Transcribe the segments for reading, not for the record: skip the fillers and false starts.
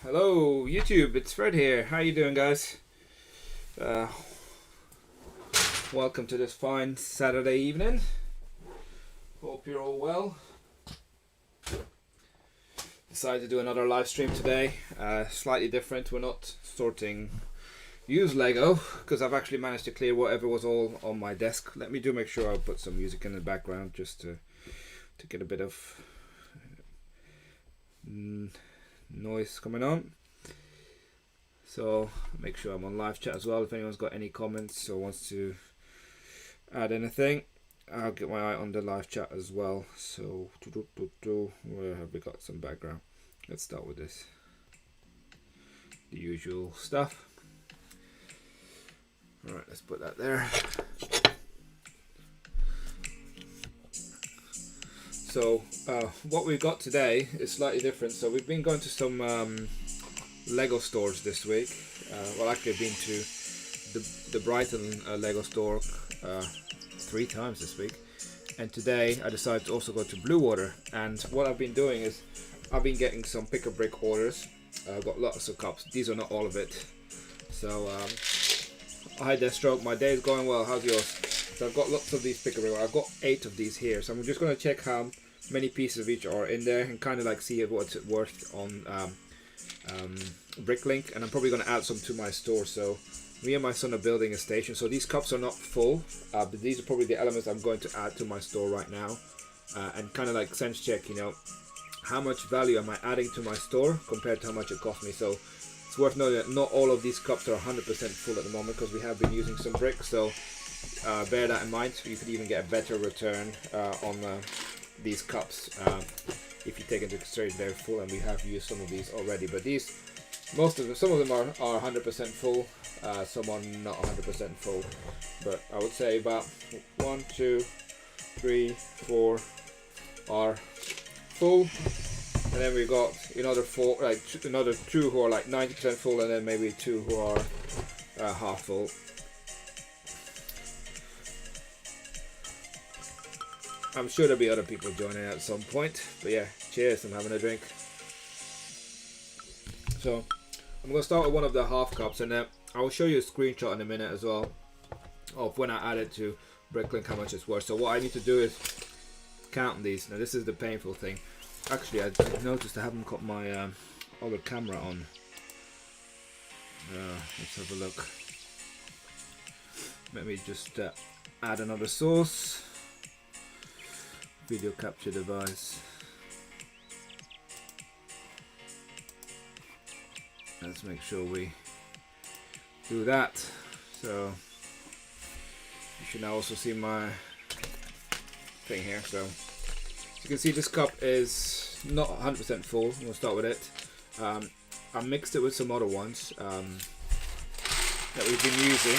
Hello YouTube, it's Fred here. How you doing, guys? Uh, Welcome to this fine Saturday evening. Hope you're all well. Decided to do another live stream today. Slightly different. We're not sorting used Lego because I've actually managed to clear whatever was all on my desk. Let me make sure I'll put some music in the background just to get a bit of noise coming on. So make sure I'm on live chat as well. If anyone's got any comments or wants to add anything, I'll get my eye on the live chat as well. So where have we got some background? Let's start with this, the usual stuff. All right, let's put that there. So what we've got today is slightly different. So we've been going to some Lego stores this week. Well, actually I've been to the Brighton Lego store 3 times this week, and today I decided to also go to Blue Water. And what I've been doing is I've been getting some pick-a-brick orders. I've got lots of cups. These are not all of it. So hi Deathstroke, my day is going well. How's yours? So I've got lots of these pick-a-brick. I've got 8 of these here. So I'm just going to check how many pieces of each are in there and kind of like see what's it worth on Bricklink, and I'm probably going to add some to my store. So me and my son are building a station, so these cups are not full, but these are probably the elements I'm going to add to my store right now, and kind of like sense check, you know, how much value am I adding to my store compared to how much it cost me. So it's worth noting that not all of these cups are 100% full at the moment because we have been using some bricks, so bear that in mind. You could even get a better return on these cups if you take into consideration they're full, and we have used some of these already. But these, some of them are 100% full, some are not 100% full, but I would say about 1, 2, 3, 4 are full, and then we've got another 4, like another 2 who are like 90% full, and then maybe 2 who are half full. I'm sure there'll be other people joining at some point, but yeah, cheers, I'm having a drink. So I'm going to start with one of the half cups, and I will show you a screenshot in a minute as well of when I added to Bricklink how much it's worth. So what I need to do is count these. Now this is the painful thing. Actually, I noticed I haven't got my other camera on. Let's have a look. Let me just add another source. Video capture device. Let's make sure we do that. So you should now also see my thing here. So as you can see, this cup is not 100% full. We'll start with it. I mixed it with some other ones that we've been using.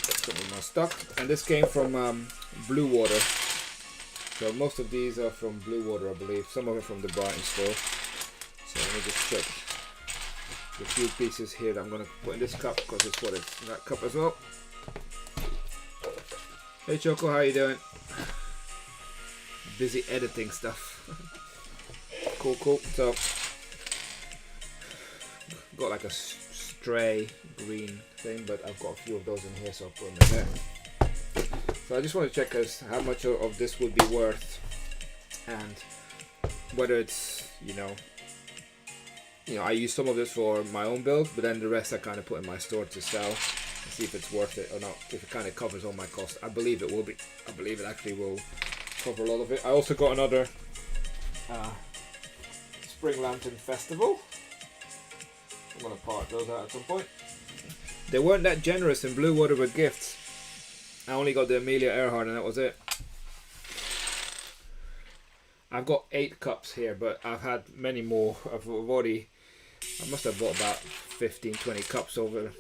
Something more stuck, and this came from Blue Water. So most of these are from Blue Water, I believe. Some of it from the Brighton store. So let me just check the few pieces here that I'm going to put in this cup, because it's what it's in that cup as well. Hey Choco, how you doing? Busy editing stuff. Cool. So got like a stray green thing, but I've got a few of those in here, so I'll put them in there. So I just want to check how much of this would be worth, and whether it's, you know, I use some of this for my own build, but then the rest I kind of put in my store to sell and see if it's worth it or not, if it kind of covers all my costs. I believe it will be. I believe it actually will cover a lot of it. I also got another Spring Lantern Festival. I'm going to part those out at some point. They weren't that generous in Blue Water with gifts. I only got the Amelia Earhart and that was it. I've got 8 cups here, but I've had many more. I must have bought about 15-20 cups over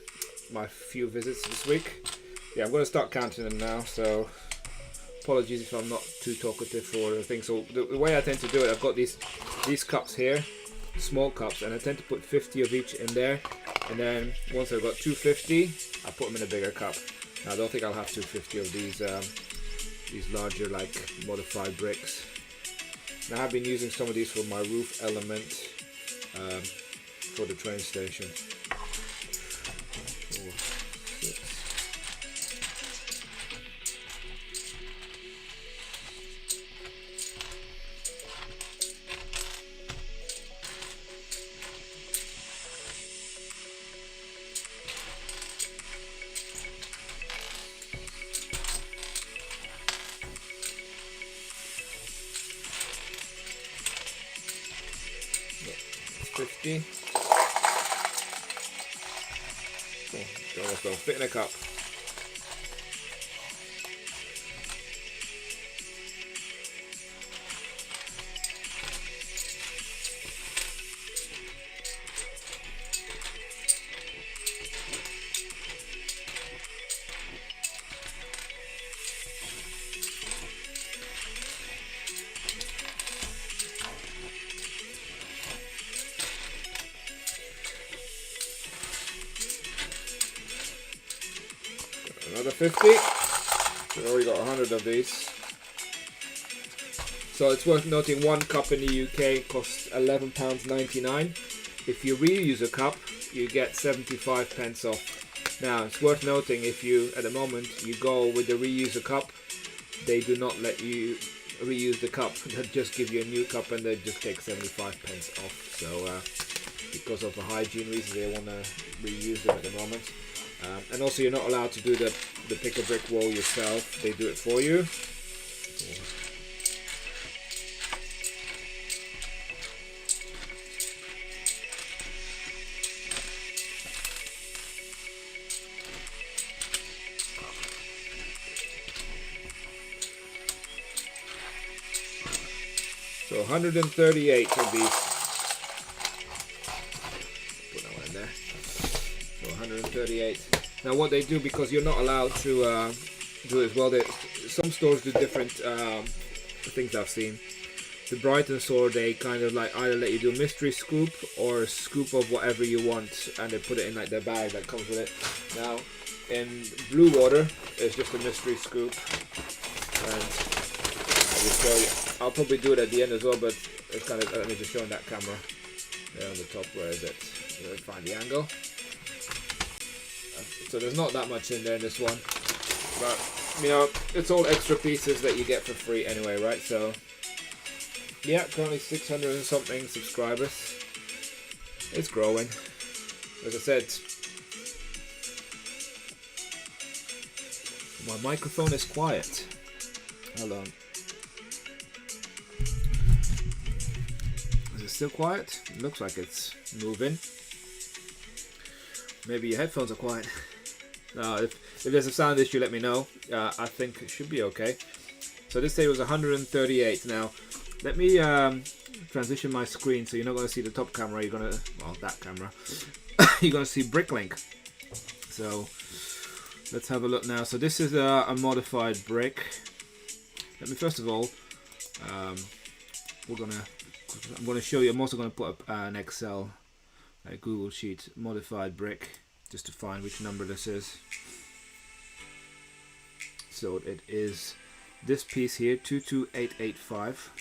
my few visits this week. Yeah, I'm going to start counting them now, so apologies if I'm not too talkative for the thing. So the way I tend to do it, I've got these cups here, small cups, and I tend to put 50 of each in there, and then once I've got 250, I put them in a bigger cup. Now, I don't think I'll have 250 of these larger, like, modified bricks. Now I've been using some of these for my roof element for the train station. 4, 6. Yeah, 50. Oh, they almost don't fit in a cup. Another 50. So we already got 100 of these. So it's worth noting one cup in the UK costs £11.99. If you reuse a cup, you get 75 pence off. Now it's worth noting, if you at the moment you go with the reuser cup, they do not let you reuse the cup. They just give you a new cup and they just take 75 pence off. So because of the hygiene reasons, they want to reuse them at the moment. And also you're not allowed to do the pick a brick wall yourself. They do it for you. So 138 of these. Put that one in there. So 138. Now what they do, because you're not allowed to do it as well, some stores do different things I've seen. The Brighton store, they kind of like either let you do a mystery scoop or a scoop of whatever you want, and they put it in like their bag that comes with it. Now in Blue Water, it's just a mystery scoop, and I will show you. I'll probably do it at the end as well, but it's kind of, let me just show on that camera there on the top. Where is it? Let me find the angle. So there's not that much in there in this one, but you know, it's all extra pieces that you get for free anyway, right? So yeah, currently 600 and something subscribers. It's growing. As I said, my microphone is quiet. Hold on. Is it still quiet? It looks like it's moving. Maybe your headphones are quiet. If there's a sound issue, let me know. I think it should be okay. So this day was 138. Now, let me transition my screen so you're not going to see the top camera. You're going to, well, that camera. You're going to see Bricklink. So let's have a look now. So this is a modified brick. Let me first of all, I'm going to show you. I'm also going to put up an Excel, a Google Sheet, modified brick, just to find which number this is. So it is this piece here, 22885.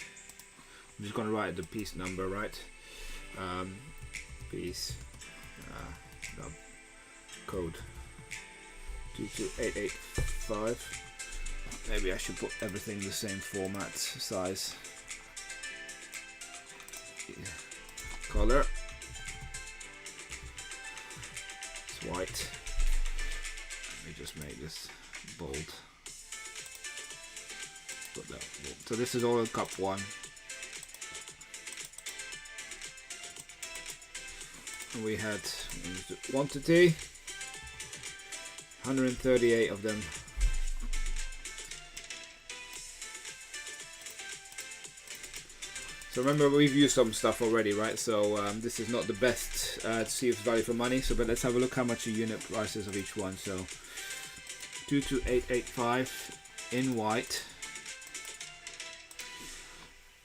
I'm just going to write the piece number, right? Piece code 22885. Maybe I should put everything in the same format, size, color. It's white. Let me just make this bold. Put that bold. So this is all in cup 1. And we had quantity 138 of them. So remember, we've used some stuff already, right? So this is not the best to see if it's value for money. So, but let's have a look how much the unit prices of each one. So 22885 in white.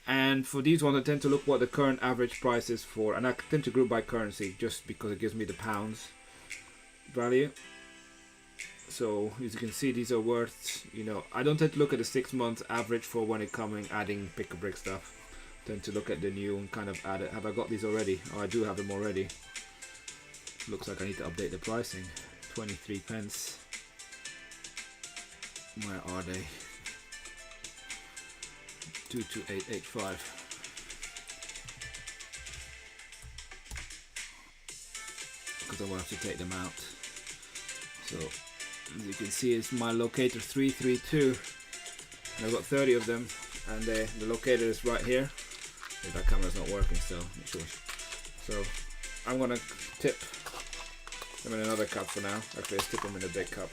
And for these ones, I tend to look what the current average price is for, and I tend to group by currency just because it gives me the pounds value. So as you can see, these are worth, you know, I don't tend to look at the 6 month average for when it coming adding pick a brick stuff. tend to look at the new and kind of add it. Have I got these already? Oh, I do have them already. Looks like I need to update the pricing. 23 pence. Where are they? 22885. Because I will have to take them out. So as you can see, it's my locator 332. And I've got 30 of them, and the locator is right here. That camera's not working still. So I'm gonna tip them in another cup for now. Actually, let's tip them in a big cup.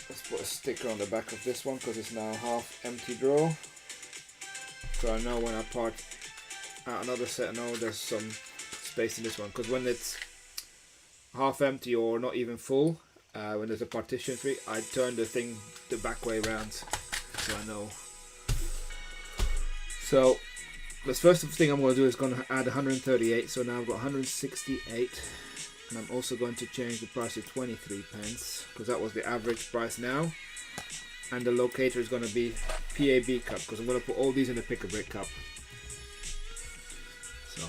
Let's put a sticker on the back of this one because it's now half empty drawer. So I know when I part out another set, I know there's some space in this one, because when it's half empty or not even full, when there's a partition free, I turn the thing the back way around, so I know. So the first thing I'm going to do is going to add 138, so now I've got 168, and I'm also going to change the price to 23 pence, because that was the average price now, and the locator is going to be PAB cup, because I'm going to put all these in the pick-a-brick cup. So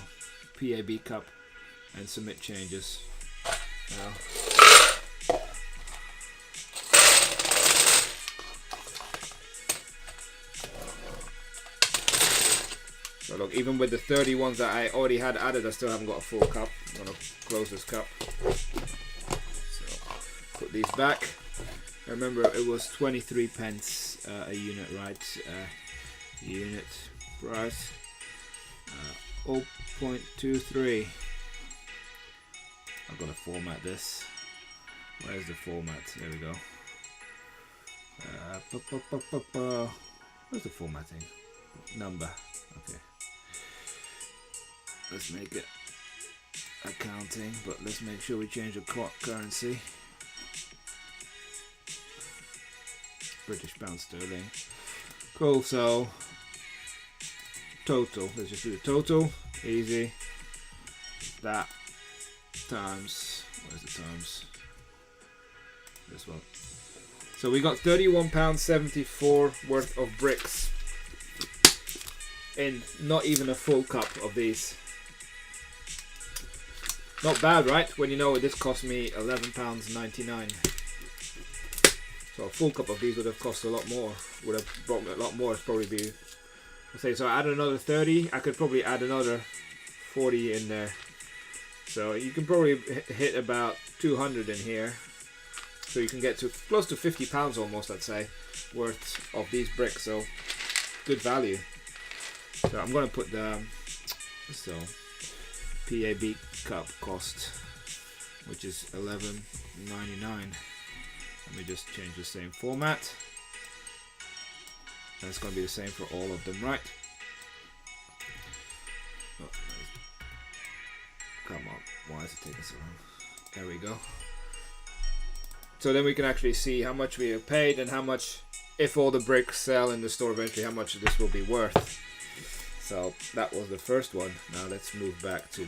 PAB cup, and submit changes now. So look, even with the 30 ones that I already had added, I still haven't got a full cup. I'm going to close this cup. So put these back. Remember, it was 23 pence a unit, right? Unit price 0.23. I've got to format this. Where's the format? There we go. Where's the formatting? Number. Okay. Let's make it accounting, but let's make sure we change the currency. British pound sterling. Cool, so total. Let's just do the total. Easy. That times, where's the times? This one. So we got £31.74 worth of bricks in not even a full cup of these. Not bad, right? When you know this cost me £11.99. So a full cup of these would have cost a lot more. Would have brought me a lot more. It's probably be. Okay, so I add another 30. I could probably add another 40 in there. So you can probably hit about 200 in here. So you can get to close to £50 almost, I'd say, worth of these bricks. So good value. So I'm going to put the PAB cup cost, which is $11.99. Let me just change the same format. And it's going to be the same for all of them, right? Oh, come on, why is it taking so long? There we go. So then we can actually see how much we have paid and how much, if all the bricks sell in the store eventually, how much this will be worth. So that was the first one. Now let's move back to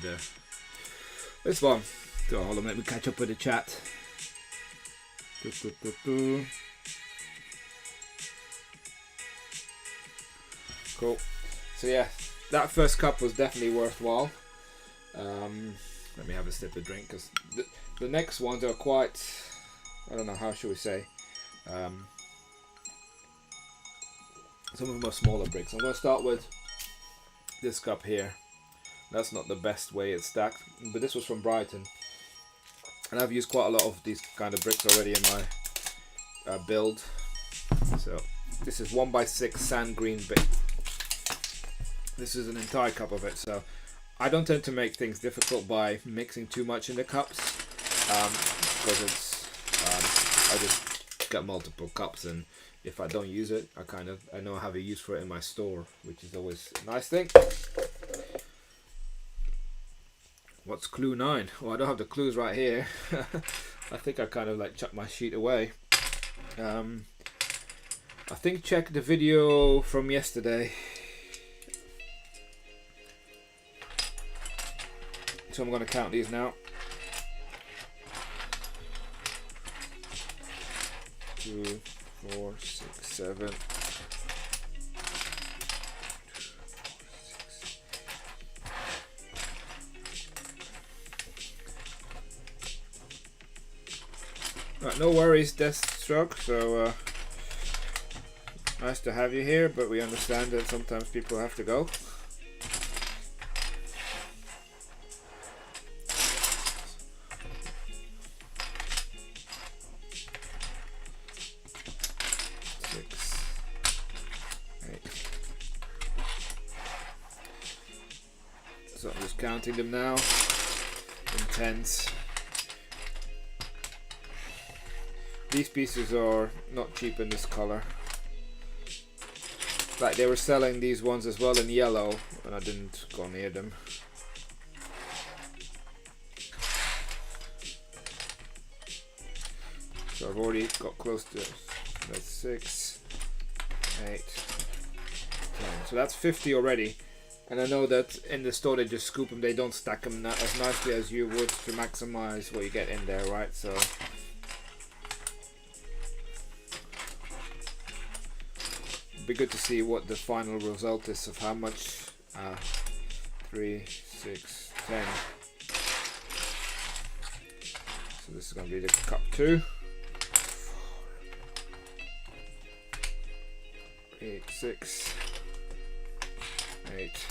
this one. So hold on, let me catch up with the chat. Cool. So yeah, that first cup was definitely worthwhile. Let me have a sip of drink, because the next ones are quite, I don't know, how should we say, some of them are smaller bricks. I'm going to start with this cup here. That's not the best way it's stacked, but this was from Brighton, and I've used quite a lot of these kind of bricks already in my build. So this is 1x6 sand green brick. This is an entire cup of it, so I don't tend to make things difficult by mixing too much in the cups, because it's I just got multiple cups, and if I don't use it, I know I have a use for it in my store, which is always a nice thing. What's clue 9? Well, I don't have the clues right here. I think I kind of like chucked my sheet away. I think check the video from yesterday. So I'm going to count these now. 2, 4, 6, 7, No worries, Deathstroke. So nice to have you here, but we understand that sometimes people have to go. So I'm just counting them now in tens. These pieces are not cheap in this color. Like they were selling these ones as well in yellow, and I didn't go near them. So I've already got close to that's 6, 8, 10. So that's 50 already. And I know that in the store they just scoop them, they don't stack them as nicely as you would to maximize what you get in there, right? So it'd be good to see what the final result is of how much 3, 6, 10. So this is going to be the cup 2. 8, 6, 8,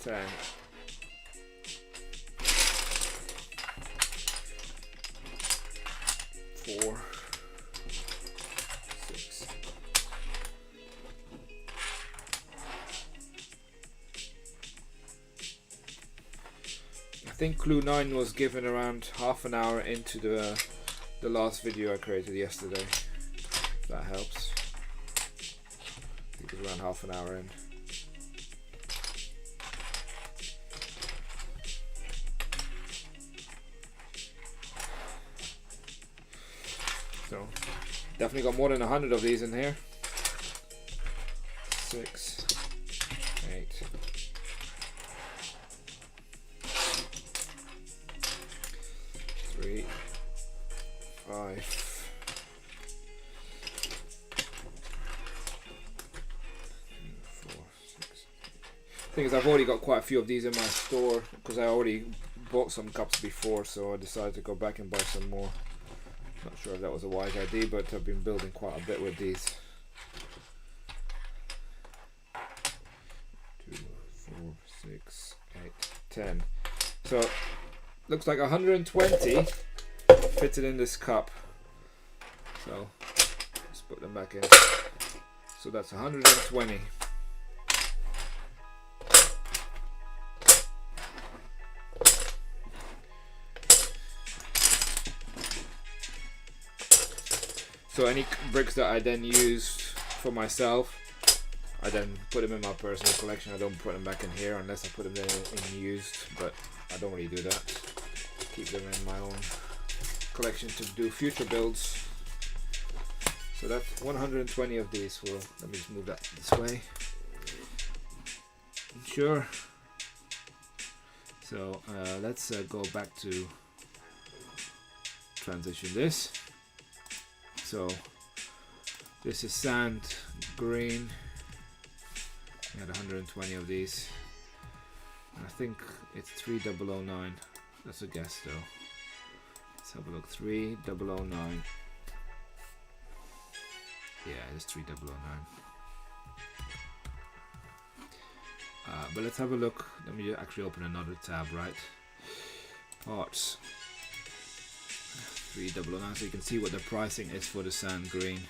10. 4, 6. I think clue 9 was given around half an hour into the last video I created yesterday. If that helps. I think it was around half an hour in. So definitely got more than 100 of these in here. 6, 8, 3, 5, 4, 6. Thing is, I've already got quite a few of these in my store because I already bought some cups before, so I decided to go back and buy some more. Not sure if that was a wise idea, but I've been building quite a bit with these. 2, 4, 6, 8, 10. So looks like 120 fitted in this cup. So let's put them back in. So that's 120. So any bricks that I then use for myself, I then put them in my personal collection. I don't put them back in here unless I put them in used, but I don't really do that. Keep them in my own collection to do future builds. So that's 120 of these. Well, let me just move that this way. Sure. So let's go back to transition this. So this is sand green. We had 120 of these. I think it's 3009. That's a guess though. Let's have a look. 3009. Yeah, it's 3009. But let's have a look. Let me actually open another tab, right? Parts. 3009, so you can see what the pricing is for the sand green.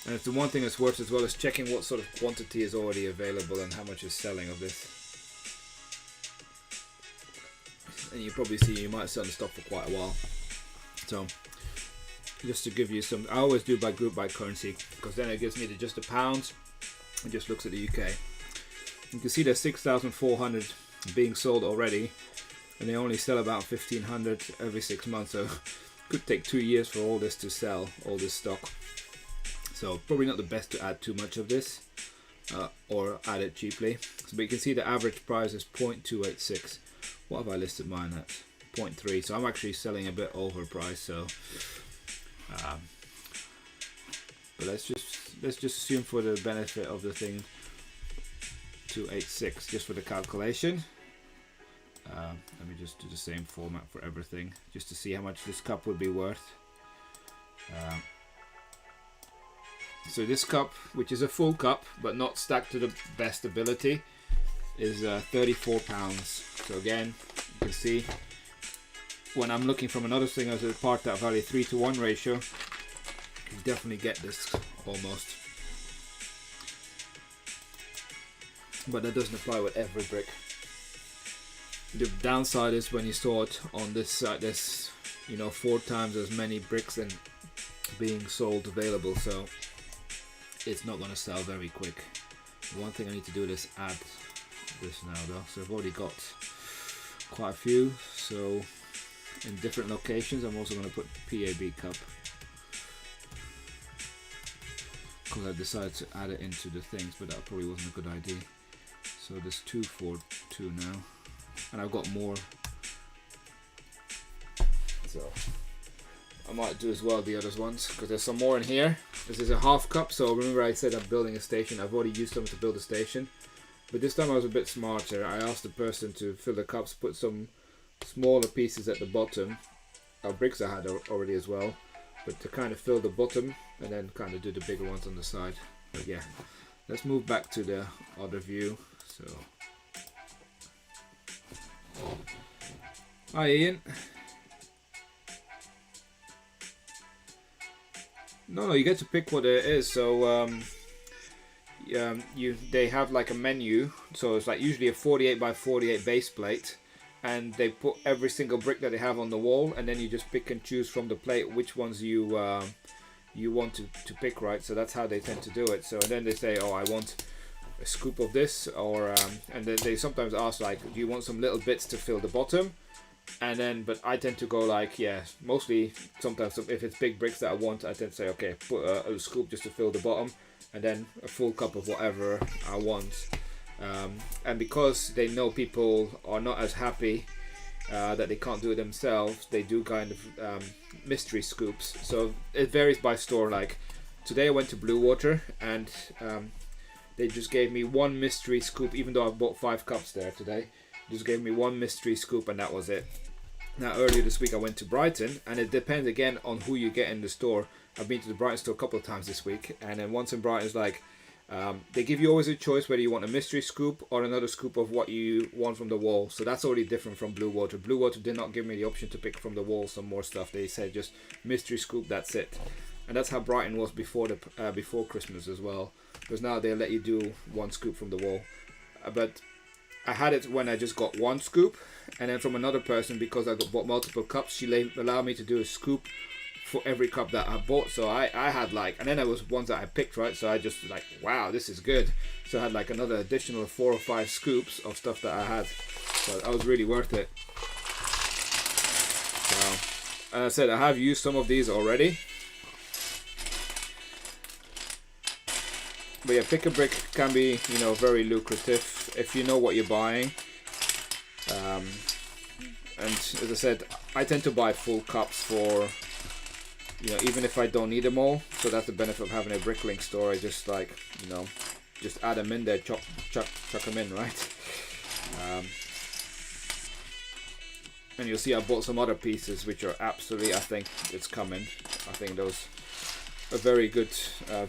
And it's the one thing that's worth as well is checking what sort of quantity is already available and how much is selling of this. And you probably see you might sell the stock for quite a while. So just to give you some, I always do by group by currency because then it gives me just the pounds. It just looks at the UK. You can see there's 6,400 being sold already, and they only sell about 1,500 every 6 months. So it could take 2 years for all this to sell, all this stock. So probably not the best to add too much of this or add it cheaply. So, but you can see the average price is 0.286. What have I listed mine at? 0.3. So I'm actually selling a bit overpriced. So, but let's just assume for the benefit of the thing 286 just for the calculation. Let me just do the same format for everything, just to see how much this cup would be worth. So this cup, which is a full cup but not stacked to the best ability, is £34. So again, you can see when I'm looking from another thing as a part that value 3-to-1 ratio, you definitely get this almost. But that doesn't apply with every brick. The downside is when you store it on this side, there's 4 times as many bricks than being sold available, so it's not going to sell very quick. One thing I need to do is add this now though. So I've already got quite a few, so in different locations I'm also going to put PAB cup, because I decided to add it into the things, but that probably wasn't a good idea. So there's 2 for 2 now, and I've got more, so I might do as well the others ones, because there's some more in here. This is a half cup, so remember I said I'm building a station. I've already used them to build a station, but this time I was a bit smarter. I asked the person to fill the cups, put some smaller pieces at the bottom of bricks I had already as well, but to kind of fill the bottom and then kind of do the bigger ones on the side. But yeah, let's move back to the other view. So hi Ian. No, you get to pick what it is. So they have like a menu, so it's like usually a 48 by 48 base plate, and they put every single brick that they have on the wall, and then you just pick and choose from the plate which ones you want to pick, right? So that's how they tend to do it. So and then they say, oh, I want a scoop of this, or and then they sometimes ask like, do you want some little bits to fill the bottom? And then, but I tend to go like, yeah, mostly sometimes if it's big bricks that I want, I tend to say, okay, put a scoop just to fill the bottom, and then a full cup of whatever I want. And because they know people are not as happy that they can't do it themselves, they do kind of mystery scoops. So it varies by store. Like today I went to Blue Water, and they just gave me one mystery scoop, even though I bought 5 cups there today. Just gave me one mystery scoop, and that was it. Now earlier this week I went to Brighton, and it depends again on who you get in the store. I've been to the Brighton store a couple of times this week, and then once in Brighton it's like they give you always a choice whether you want a mystery scoop or another scoop of what you want from the wall. So that's already different from Blue Water. Blue Water did not give me the option to pick from the wall some more stuff. They said just mystery scoop, that's it. And that's how Brighton was before before Christmas as well, because now they let you do one scoop from the wall. But I had it when I just got one scoop, and then from another person, because I bought multiple cups, she allowed me to do a scoop for every cup that I bought. So I had like, and then there was ones that I picked, right? So I just like, wow, this is good. So I had like another additional 4 or 5 scoops of stuff that I had. So that was really worth it. So, as I said, I have used some of these already. But yeah, pick a brick can be, very lucrative if you know what you're buying. And as I said, I tend to buy full cups for, even if I don't need them all. So that's the benefit of having a bricklink store. I just like, just add them in there, chuck them in, right? And you'll see I bought some other pieces which are absolutely, I think it's coming. I think those a very good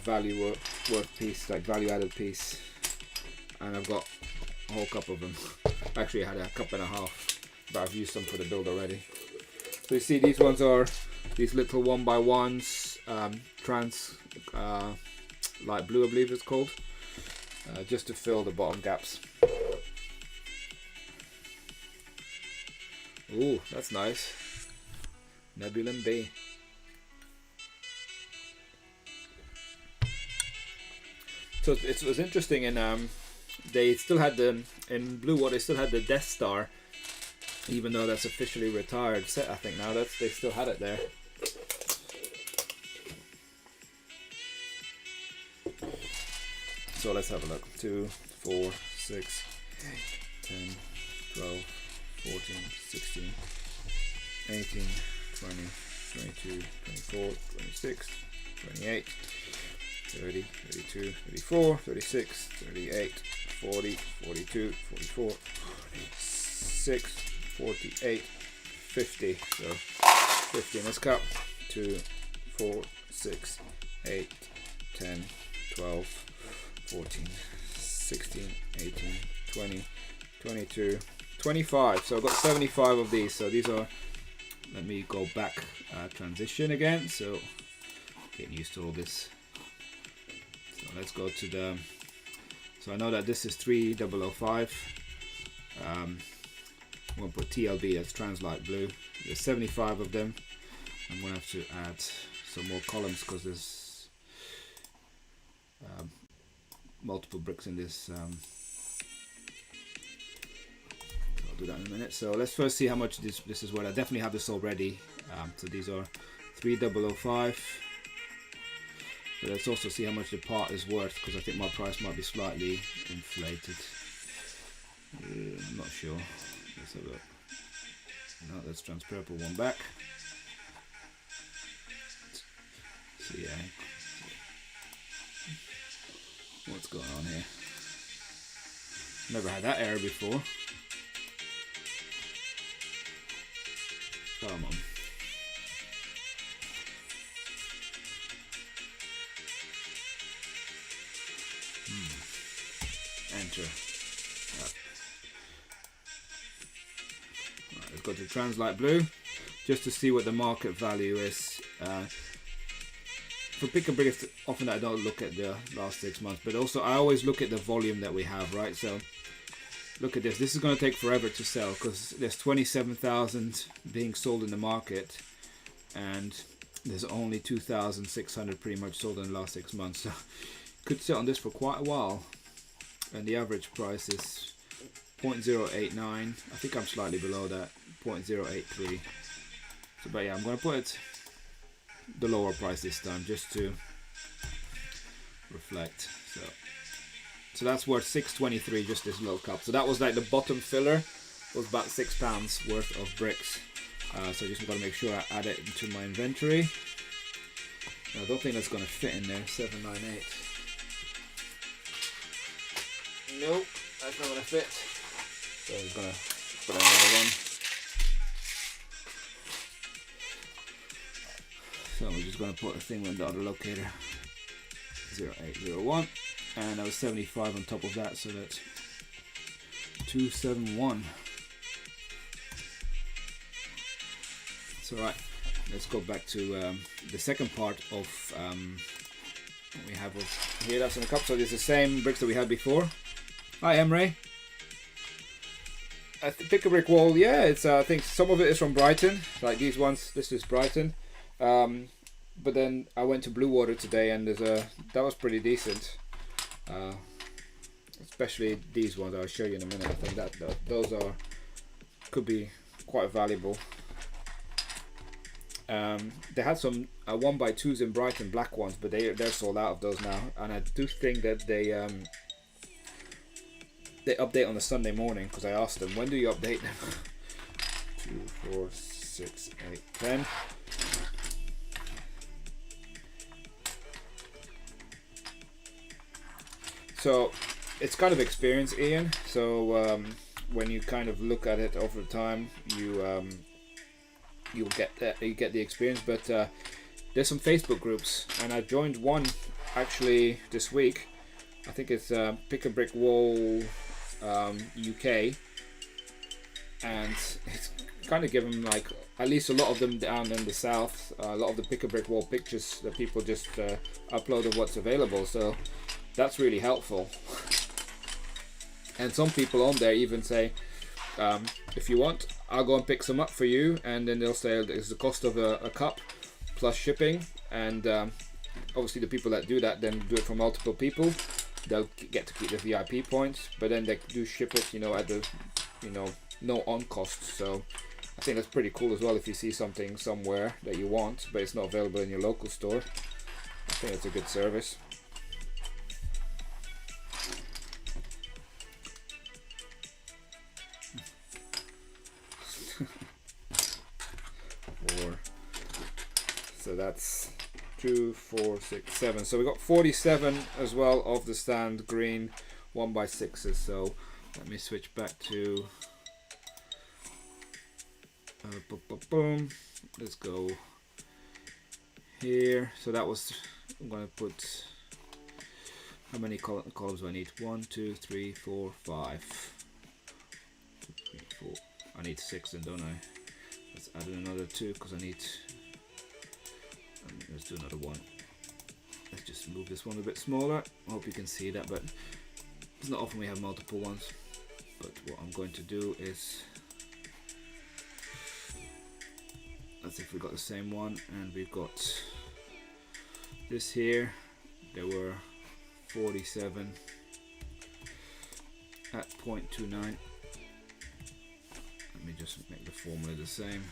value worth piece, like value added piece, and I've got a whole cup of them. Actually I had a cup and a half, but I've used some for the build already. So you see these ones are these little 1x1s, trans light blue I believe it's called, just to fill the bottom gaps. Ooh, that's nice. Nebulum B. So it was interesting, and they still had in Blue Water, they still had the Death Star, even though that's officially retired set. I think now they still had it there. So let's have a look. 2, 4, 6, 10, 12, 14, 16, 18, 20, 22, 24, 26, 28. 30, 32, 34, 36, 38, 40, 42, 44, 6, 48, 50. So 50 in this cup. 2, 4, 6, 8, 10, 12, 14, 16, 18, 20, 22, 25. So I've got 75 of these. So these are, let me go back, transition again. So getting used to all this. So let's go to the, so I know that this is 3005. I'm going to put TLB, that's Translight Blue. There's 75 of them. I'm going to have to add some more columns because there's multiple bricks in this. So I'll do that in a minute. So let's first see how much this is worth. I definitely have this already. So these are 3005. But let's also see how much the part is worth, because I think my price might be slightly inflated. I'm not sure. Let's have a look. No, let's transfer one back. So yeah, what's going on here? Never had that error before. Come on. Enter. Right, let's go to Translight Blue just to see what the market value is. For pick and brick, it's often I don't look at the last 6 months, but also I always look at the volume that we have, right? So look at this. This is going to take forever to sell because there's 27,000 being sold in the market, and there's only 2,600 pretty much sold in the last 6 months. So could sit on this for quite a while, and the average price is 0.089. I think I'm slightly below that, 0.083. So, but yeah, I'm going to put it the lower price this time just to reflect. So that's worth 6.23, just this little cup. So that was like the bottom filler, was about £6 worth of bricks. So just got to make sure I add it into my inventory. I don't think that's going to fit in there. 798. Nope, that's not going to fit. So I'm going to put another one. So we're just going to put a thing with the other locator, 0801, and that was 75 on top of that, so that's 271. So right, let's go back to the second part of what we have here. That's in the cup. So it's the same bricks that we had before. Hi, Emre. Pick a brick wall. Yeah, it's I think some of it is from Brighton, like these ones. This is Brighton. But then I went to Blue Water today, and that was pretty decent. Especially these ones. I'll show you in a minute. I think that those could be quite valuable. They had some 1x2s in Brighton, black ones, but they're sold out of those now. And I do think that they update on a Sunday morning, because I asked them, when do you update them? 2, 4, 6, 8, 10. So it's kind of experience, Ian. So when you kind of look at it over time, you get the experience. But there's some Facebook groups, and I joined one actually this week. I think it's Pick a Brick Wall UK, and it's kind of given like at least a lot of them down in the south. A lot of the Pick a Brick Wall pictures that people just upload of what's available. So that's really helpful. And some people on there even say, if you want, I'll go and pick some up for you, and then they'll say it's the cost of a cup plus shipping. And obviously the people that do that then do it for multiple people. They'll get to keep the VIP points, but then they do ship it, at the, no on cost. So I think that's pretty cool as well. If you see something somewhere that you want, but it's not available in your local store, I think it's a good service. So that's 2, 4, 6, 7. So we got 47 as well of the stand green 1x6s. So let me switch back to Boom. Let's go here. So that was, I'm gonna put, how many columns do I need? 1, 2, 3, 4, 5. 2, 3, 4. I need 6 then, don't I? Let's add in another 2 because I need, let's do another 1. Let's just move this one a bit smaller. I hope you can see that, but it's not often we have multiple ones. But what I'm going to do is, let's see if we got the same one, and we've got this here. There were 47 at 0.29. Let me just make the formula the same.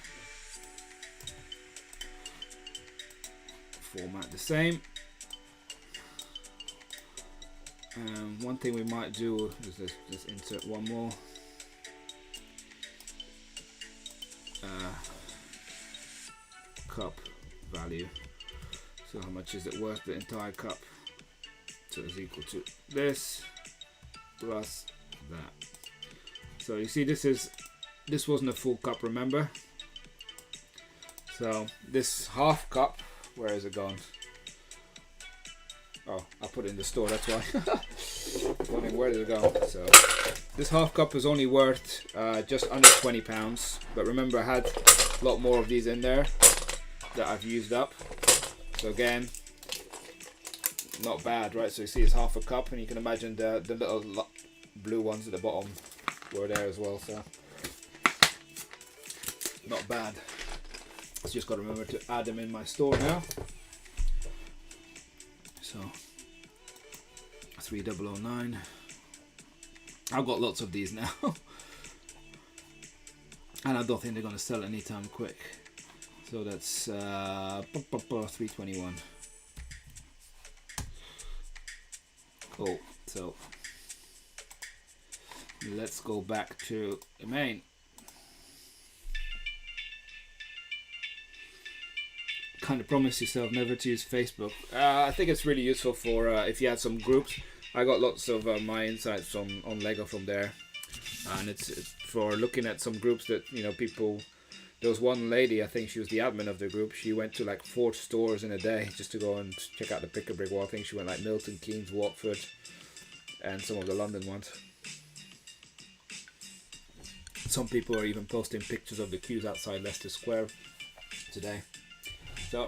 Format the same. One thing we might do is just insert one more. Cup value. So how much is it worth, the entire cup? So it's equal to this plus that. So you see this wasn't a full cup, remember? So this half cup, where is it gone? Oh, I put it in the store, that's why. Wondering where did it go? So this half cup is only worth just under £20, but remember I had a lot more of these in there that I've used up. So again, not bad, right? So you see it's half a cup, and you can imagine the little blue ones at the bottom were there as well. So not bad. It's just got to remember to add them in my store now. So 3009. I've got lots of these now. And I don't think they're going to sell anytime quick. So that's 321. Cool. So let's go back to the main. Kind of promise yourself never to use Facebook. I think it's really useful for if you had some groups. I got lots of my insights on Lego from there, and it's for looking at some groups that, you know, people. There was one lady, I think she was the admin of the group. She went to like 4 stores in a day just to go and check out the Pick-a-Brick wall. I think she went like Milton Keynes, Watford, and some of the London ones. Some people are even posting pictures of the queues outside Leicester Square today. So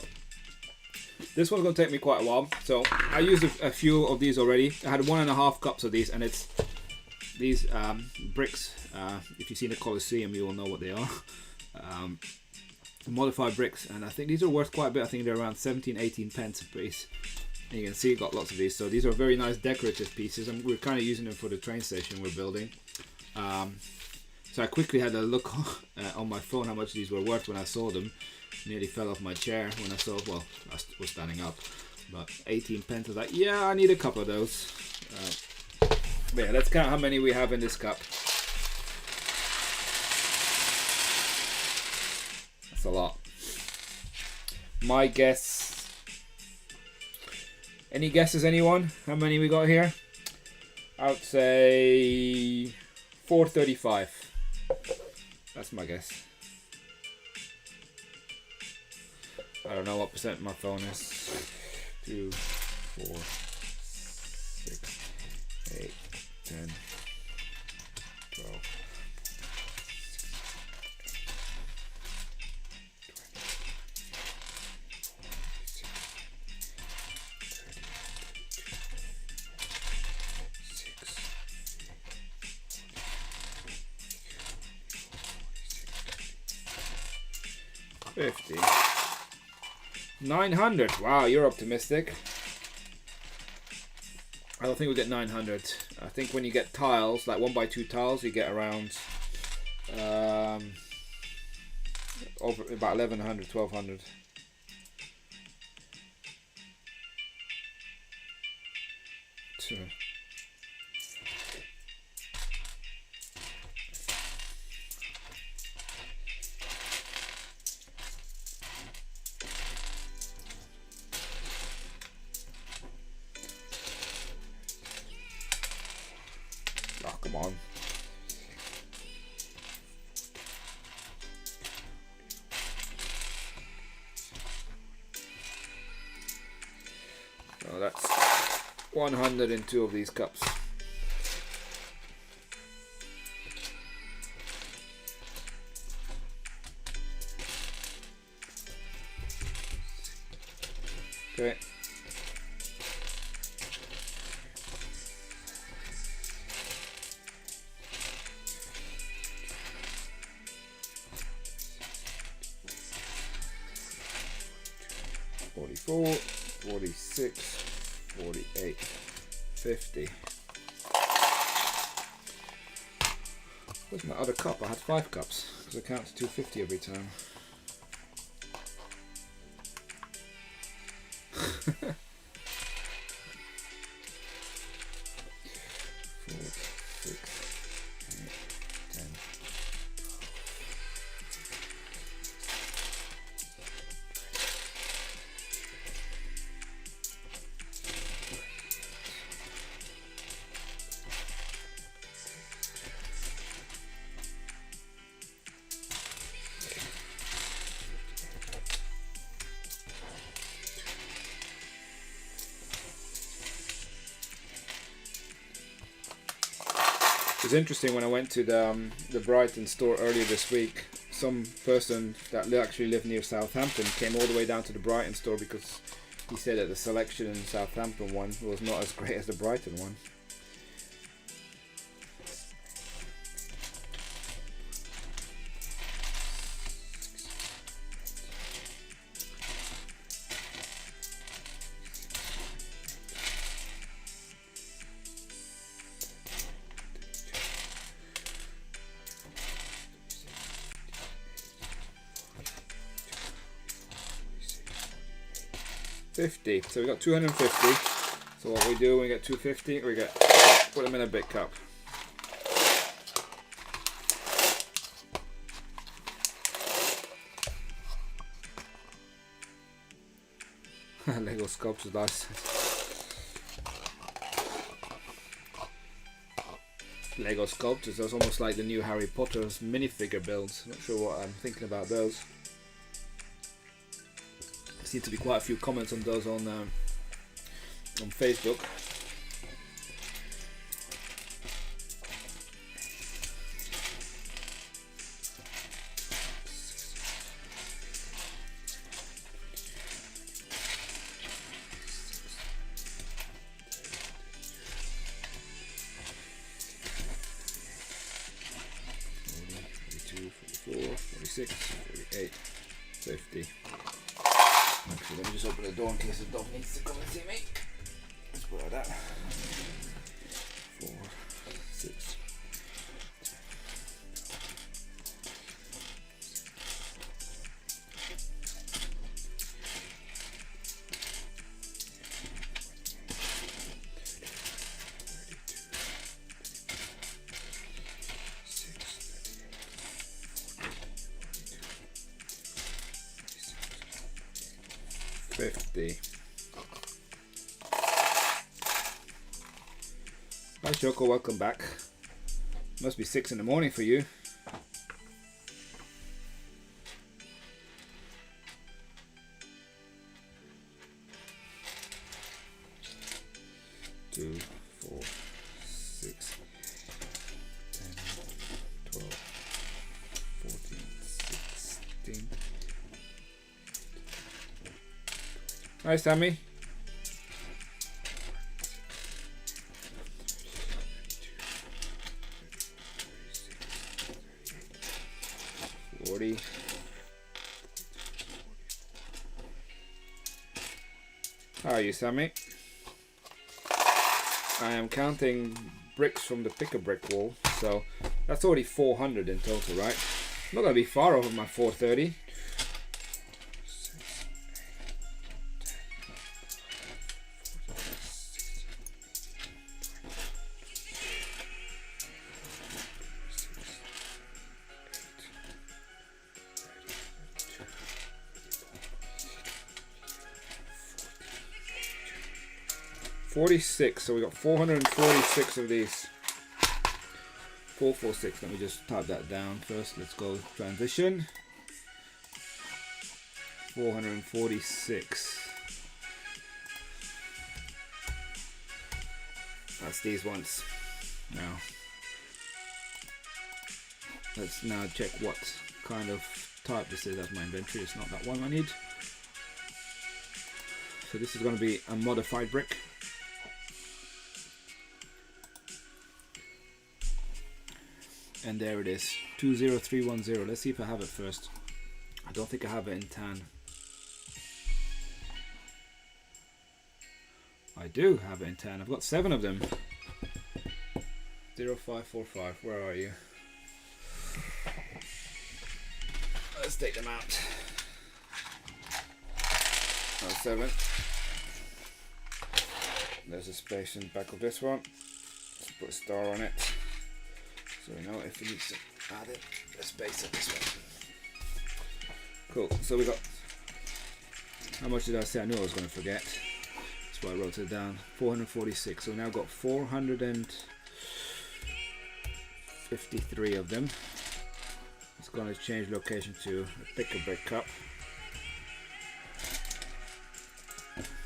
this one's going to take me quite a while. So I used a few of these already. I had 1.5 cups of these, and it's these bricks. If you've seen the Colosseum, you will know what they are. Modified bricks, and I think these are worth quite a bit. I think they're around 17-18 pence a piece. And you can see got lots of these. So these are very nice decorative pieces, and we're kind of using them for the train station we're building. So I quickly had a look on my phone how much these were worth when I saw them. Nearly fell off my chair when I saw, well, I was standing up, but 18 pence. I was like, yeah, I need a couple of those. But yeah, let's count how many we have in this cup. That's a lot. My guess. Any guesses, anyone? How many we got here? I would say 435. That's my guess. I don't know what percent my phone is. 2, 4, 6, 8, 10, 12, 50. 900. Wow, you're optimistic. I don't think we'll get 900. I think when you get tiles, like 1x2 tiles, you get around over about 1100, 1200. So, oh, come on. So that's 102 of these cups. Okay. $44, $46, $48, $50. Where's my other cup? I had 5 cups because I count to 250 every time. It was interesting when I went to the Brighton store earlier this week. Some person that actually lived near Southampton came all the way down to the Brighton store because he said that the selection in the Southampton one was not as great as the Brighton one. $50. So we got 250. So what we do when we get 250, we put them in a big cup. Lego sculptures, nice. Lego sculptures, that's almost like the new Harry Potter's minifigure builds. Not sure what I'm thinking about those. Seem to be quite a few comments on those on Facebook. Actually, let me just open the door in case the dog needs to come and see me. Let's put that. 4, 6. 50. Hi Shoko, welcome back. Must be 6 in the morning for you. Two, 4, 6, 10, 12, 14, 16. Hi Sammy. How are you, Sammy? I am counting bricks from the pick-a-brick wall, so that's already 400 in total, right? I'm not going to be far over my 430. 46, so we got 446 of these. 446, let me just type that down first. Let's go transition. 446. That's these ones. Now let's now check what kind of type this is. That's my inventory. It's not that one I need. So this is going to be a modified brick. And there it is, 20310. Let's see if I have it first. I don't think I have it in tan. I do have it in tan. I've got 7 of them. 0545, where are you? Let's take them out. That's 7. There's a space in the back of this one. Let's put a star on it, so we know if we need to add it, a space on this one. Cool. So we got, how much did I say? I knew I was going to forget. That's why I wrote it down. 446. So we now got 453 of them. It's going to change location to a pick a brick cup.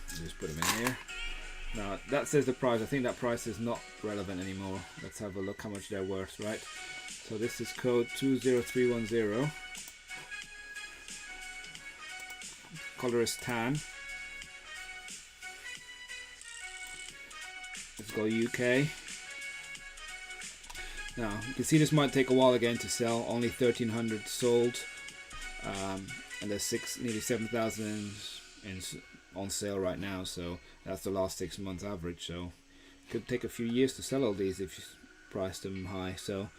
Just put them in here. Now that says the price. I think that price is not relevant anymore. Let's have a look how much they're worth, right? So this is code 20310. Color is tan. Let's go UK. Now you can see this might take a while again to sell. Only 1,300 sold, and there's nearly 7,000 on sale right now. So that's the last 6 months average. So it could take a few years to sell all these if you price them high. So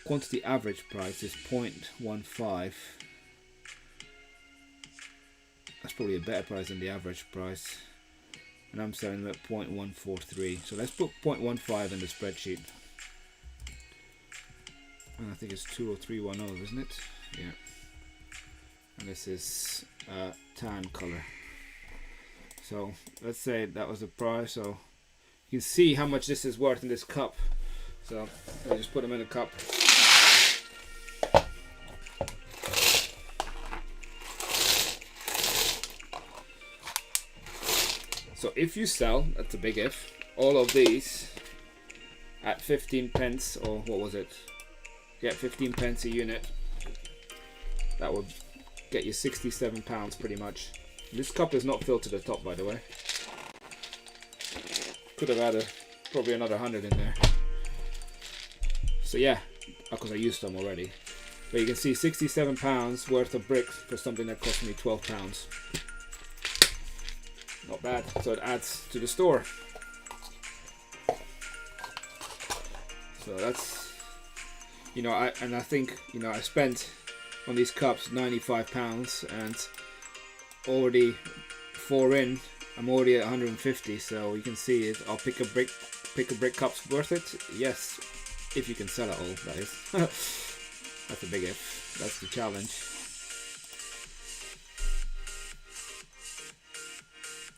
quantity average price is 0.15. That's probably a better price than the average price, and I'm selling them at 0.143. So let's put 0.15 in the spreadsheet. And I think it's 20310, isn't it? Yeah. And this is tan color. So let's say that was the price. So you can see how much this is worth in this cup. So I just put them in a cup. So if you sell, that's a big if, all of these at 15 pence, or what was it? Yeah, 15 pence a unit. That would get you £67 pretty much. This cup is not filled to the top, by the way. Could have added probably another 100 in there. So yeah, because I used them already. But you can see £67 worth of bricks for something that cost me £12. Not bad. So it adds to the store. So that's, you know, I think, you know, I spent on these cups £95, and already 4 in, I'm already at 150. So you can see it. I'll pick a brick cups worth it. Yes, if you can sell it all, that is. That's a big if. That's the challenge.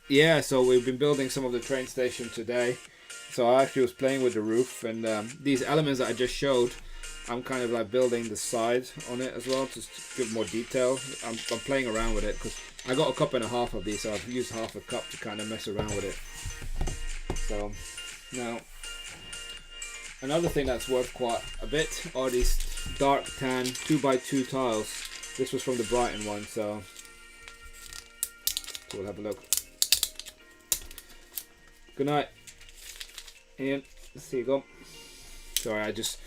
Yeah, so we've been building some of the train station today. So I actually was playing with the roof, and these elements that I just showed, I'm kind of like building the side on it as well, just to give more detail. I'm playing around with it because I got a cup and a half of these, so I've used half a cup to kind of mess around with it. So now, another thing that's worth quite a bit are these dark tan 2x2 tiles. This was from the Brighton one, so we'll have a look. Good night, Ian. There you go. Sorry, I just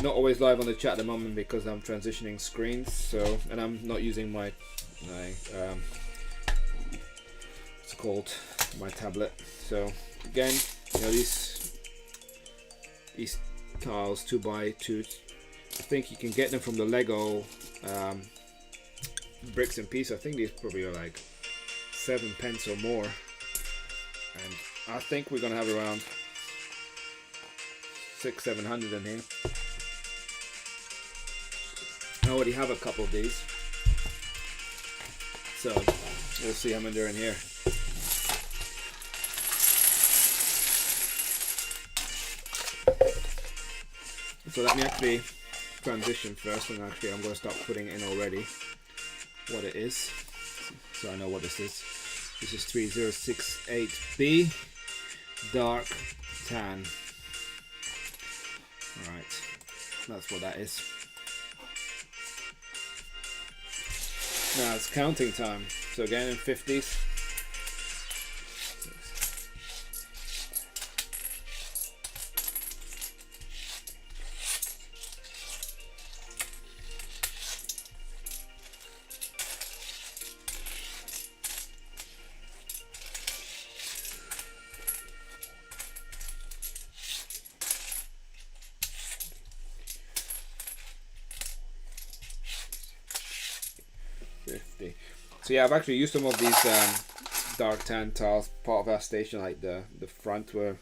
not always live on the chat at the moment because I'm transitioning screens. So, and I'm not using my what's it called, my tablet. So again, you know, these tiles 2x2. I think you can get them from the Lego bricks and pieces. I think these probably are like 7 pence or more, and I think we're gonna have around 600-700 in here. I already have a couple of these, so we'll see how many they're in here. So let me actually transition first, and actually I'm going to start putting in already what it is, so I know what this is. This is 3068B. dark tan. Alright, that's what that is. Now it's counting time. So again in 50s. So yeah, I've actually used some of these dark tan tiles, part of our station, like the front were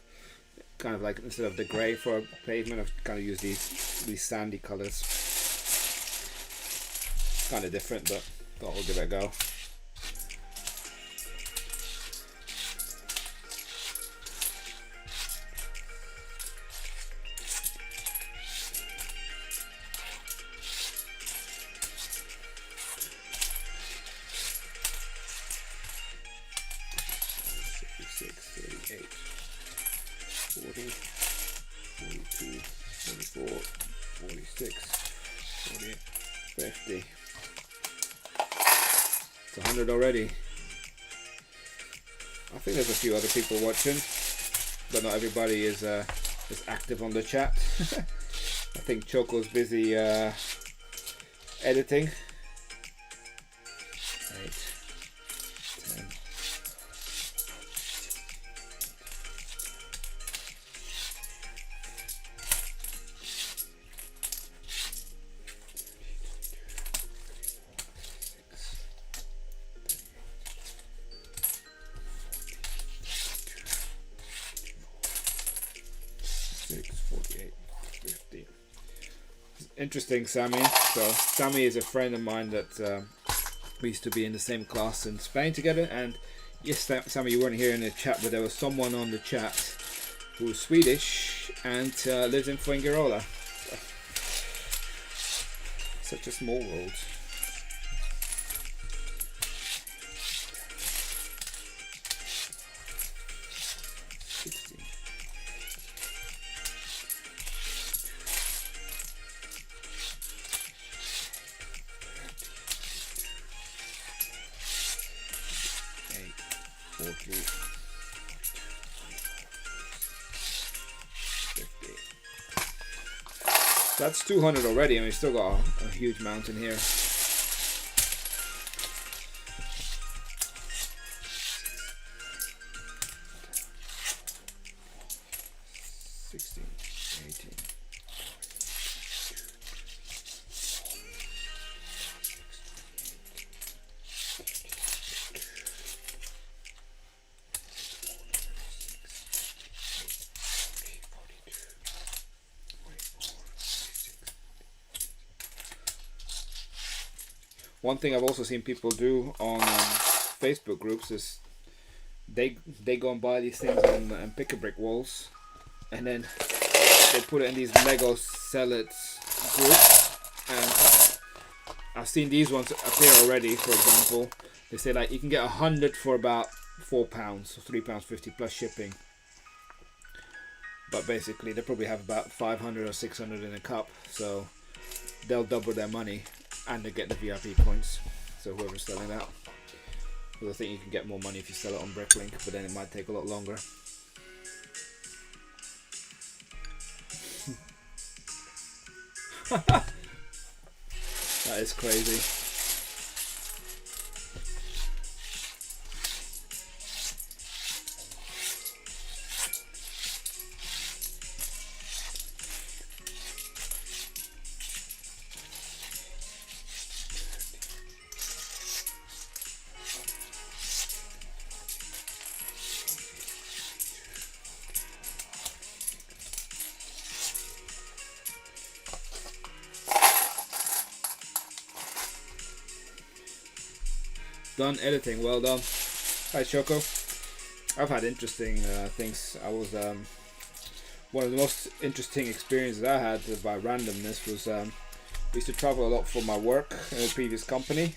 kind of like, instead of the grey for pavement, I've kind of used these sandy colours. Kind of different, but thought we'll give it a go. It's 100 already. I think there's a few other people watching, but not everybody is active on the chat. I think Choco's busy editing. 8, 10. 48, 50. Interesting, Sammy. So Sammy is a friend of mine that we used to be in the same class in Spain together. And yes, Sammy, you weren't here in the chat, but there was someone on the chat who was Swedish and lives in Fuengirola. So, such a small world. That's 200 already, and we've still got a huge mountain here. 16, 18. One thing I've also seen people do on Facebook groups is they go and buy these things on pick-a-brick walls, and then they put it in these Lego sell it groups. And I've seen these ones appear already. For example, they say like you can get 100 for about £4, so £3.50 plus shipping. But basically they probably have about 500 or 600 in a cup, so they'll double their money. And they get the VIP points, so whoever's selling that. Because I think you can get more money if you sell it on Bricklink, but then it might take a lot longer. That is crazy. Done editing, well done. Hi Choco. I've had interesting things. I was one of the most interesting experiences I had by randomness was we used to travel a lot for my work in a previous company,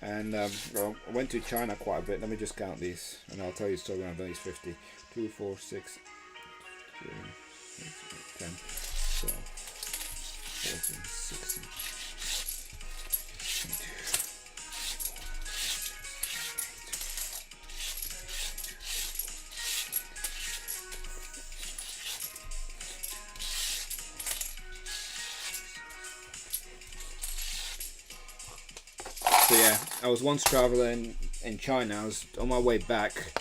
And well, I went to China quite a bit. Let me just count these, and I'll tell you the story when I've done these 50. 2, 4, 6, 7, 8, 10, 12, 14, 16, 22. So yeah, I was once traveling in China. I was on my way back,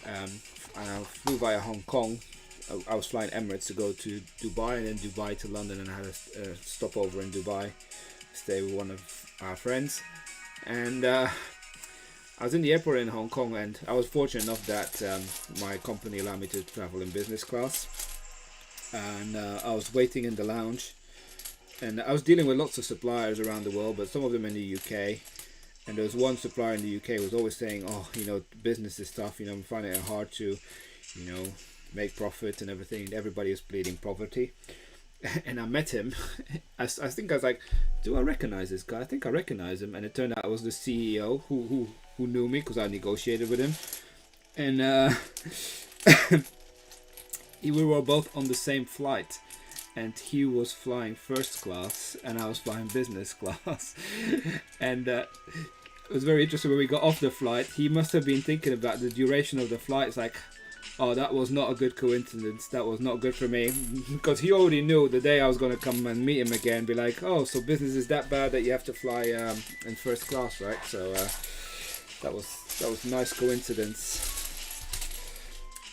and I flew via Hong Kong. I was flying Emirates to go to Dubai, and then Dubai to London, and I had a stopover in Dubai, stay with one of our friends. And I was in the airport in Hong Kong, and I was fortunate enough that my company allowed me to travel in business class. And I was waiting in the lounge, and I was dealing with lots of suppliers around the world, but some of them in the UK. And there was one supplier in the UK who was always saying, oh, you know, business is tough, you know, I'm finding it hard to, you know, make profit and everything. Everybody is bleeding poverty. And I met him. I think I was like, do I recognize this guy? I think I recognize him. And it turned out I was the CEO who knew me because I negotiated with him. And we were both on the same flight. And he was flying first class and I was flying business class. And it was very interesting when we got off the flight. He must have been thinking about the duration of the flight. It's like, oh, that was not a good coincidence. That was not good for me. Because he already knew the day I was going to come and meet him again, be like, oh, so business is that bad that you have to fly in first class, right? So that was a nice coincidence.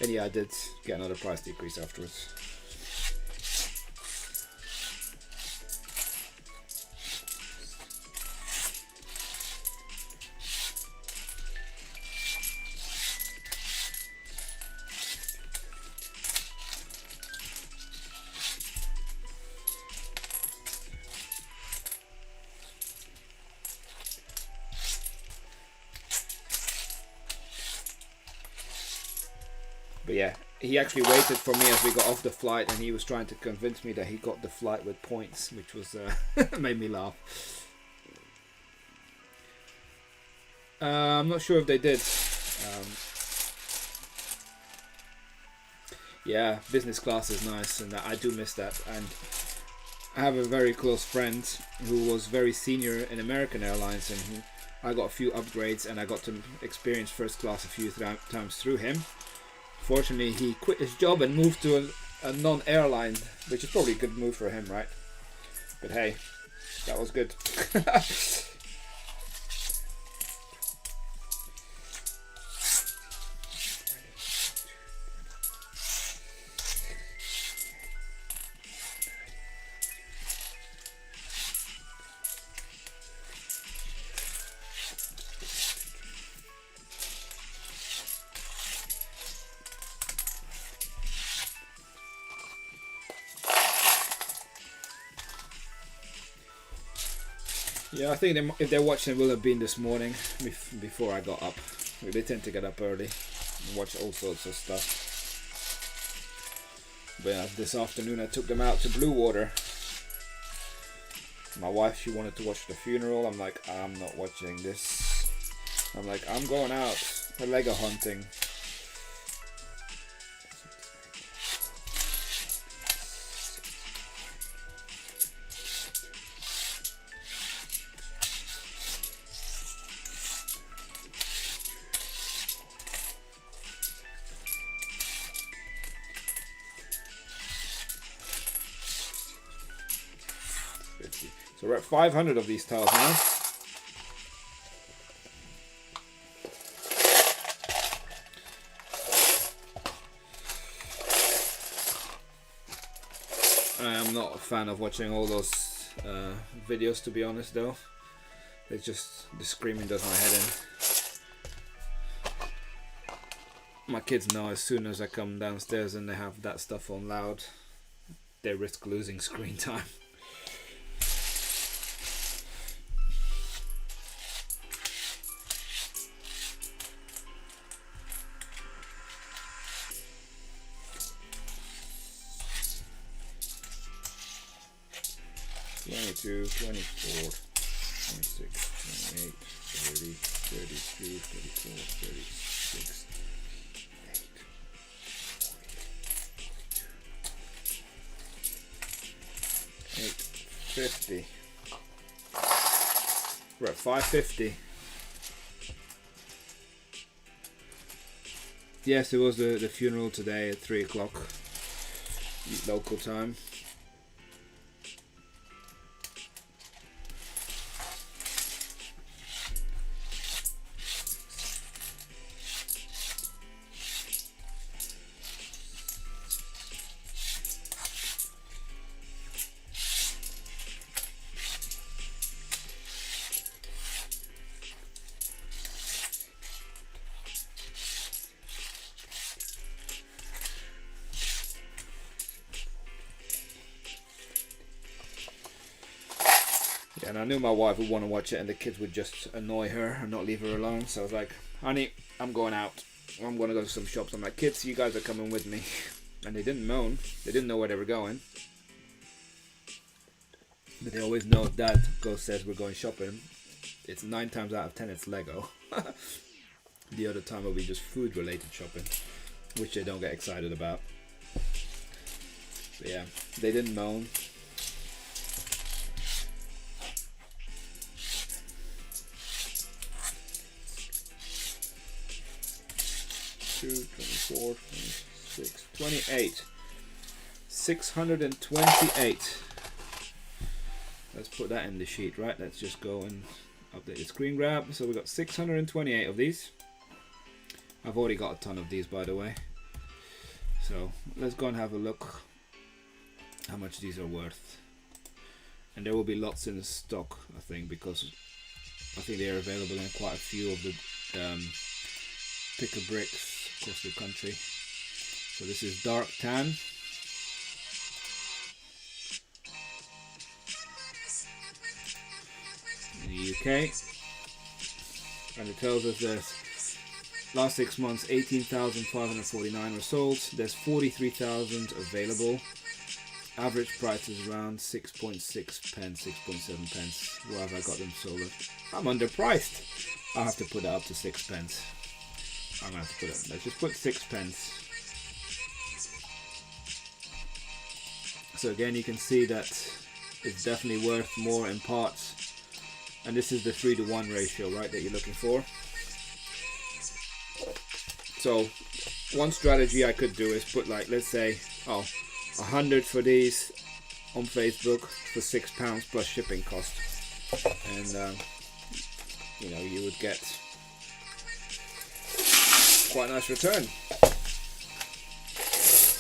And yeah, I did get another price decrease afterwards. But yeah, he actually waited for me as we got off the flight, and he was trying to convince me that he got the flight with points, which was made me laugh. I'm not sure if they did. Yeah, business class is nice, and I do miss that. And I have a very close friend who was very senior in American Airlines, and I got a few upgrades, and I got to experience first class a few times through him. Fortunately, he quit his job and moved to a non-airline, which is probably a good move for him, right? But hey, that was good. Yeah, I think if they're watching, it will have been this morning before I got up. They tend to get up early and watch all sorts of stuff. But this afternoon I took them out to Blue Water. My wife, she wanted to watch the funeral. I'm like, I'm not watching this. I'm like, I'm going out for Lego hunting. So we're at 500 of these tiles now. I am not a fan of watching all those videos, to be honest, though. It's just, the screaming does my head in. My kids know as soon as I come downstairs and they have that stuff on loud, they risk losing screen time. 22, 24, 26, 28. 30, 32, 34, 36, 8, 50. We're at 550. Yes, it was the funeral today at 3 o'clock local time. And I knew my wife would want to watch it and the kids would just annoy her and not leave her alone. So I was like, honey, I'm going out. I'm going to go to some shops. I'm like, kids, you guys are coming with me. And they didn't moan. They didn't know where they were going. But they always know if Dad says we're going shopping, it's 9 times out of 10 it's Lego. The other time will be just food related shopping, which they don't get excited about. But yeah, they didn't moan. 24, 26, 28. 628. Let's put that in the sheet, right? Let's just go and update the screen grab. So we got 628 of these. I've already got a ton of these, by the way. So let's go and have a look how much these are worth. And there will be lots in stock, I think, because I think they are available in quite a few of the picker bricks across the country. So this is dark tan. In the UK. And it tells us that last 6 months 18,549 were sold. There's 43,000 available. Average price is around 6.6 pence, 6.7 pence. Where have I got them sold at? I'm underpriced. I'll have to put it up to 6 pence. I'm gonna have to put it. Let's just put 6 pence. So again, you can see that it's definitely worth more in parts. And this is the 3-to-1 ratio, right, that you're looking for. So one strategy I could do is put, like, let's say, 100 for these on Facebook for £6 plus shipping cost, and you know, you would get quite a nice return.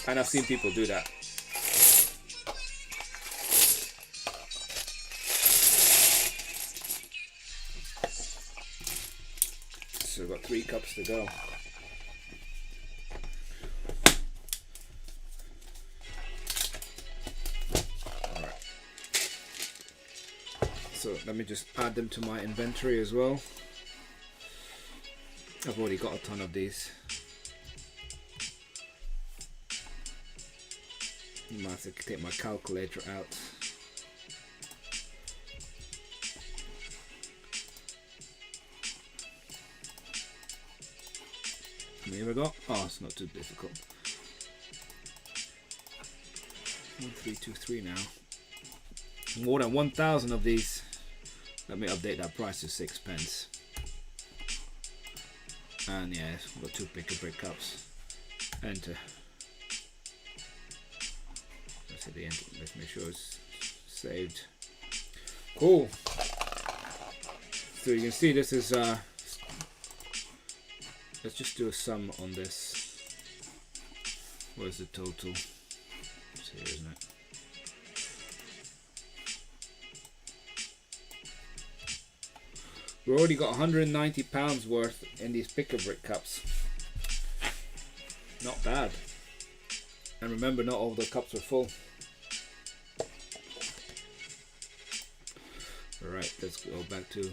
And I've seen people do that. So we've got 3 cups to go. So let me just add them to my inventory as well. I've already got a ton of these. You might have to take my calculator out. How many have I got? Oh, it's not too difficult. 1323 now. More than 1,000 of these. Let me update that price to 6 pence. And yeah, we've got 2 picker brick cups. Enter. Let's hit the enter. Let's make sure it's saved. Cool. So you can see this is let's just do a sum on this. Where's the total? It's here, isn't it? We've already got £190 worth in these picker brick cups. Not bad. And remember, not all the cups are full. Alright, let's go back to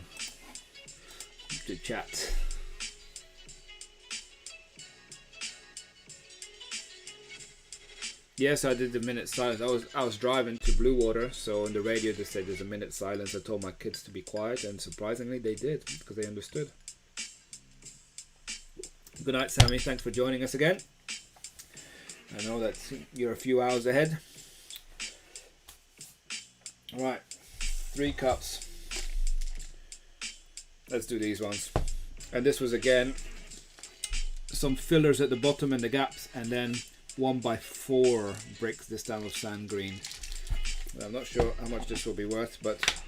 chat. Yes, I did the minute silence. I was driving to Blue Water, so on the radio they said there's a minute silence. I told my kids to be quiet, and surprisingly they did because they understood. Good night, Sammy. Thanks for joining us again. I know that you're a few hours ahead. All right, 3 cups. Let's do these ones. And this was again some fillers at the bottom and the gaps, and then 1x4 bricks, this time of sand green. I'm not sure how much this will be worth, but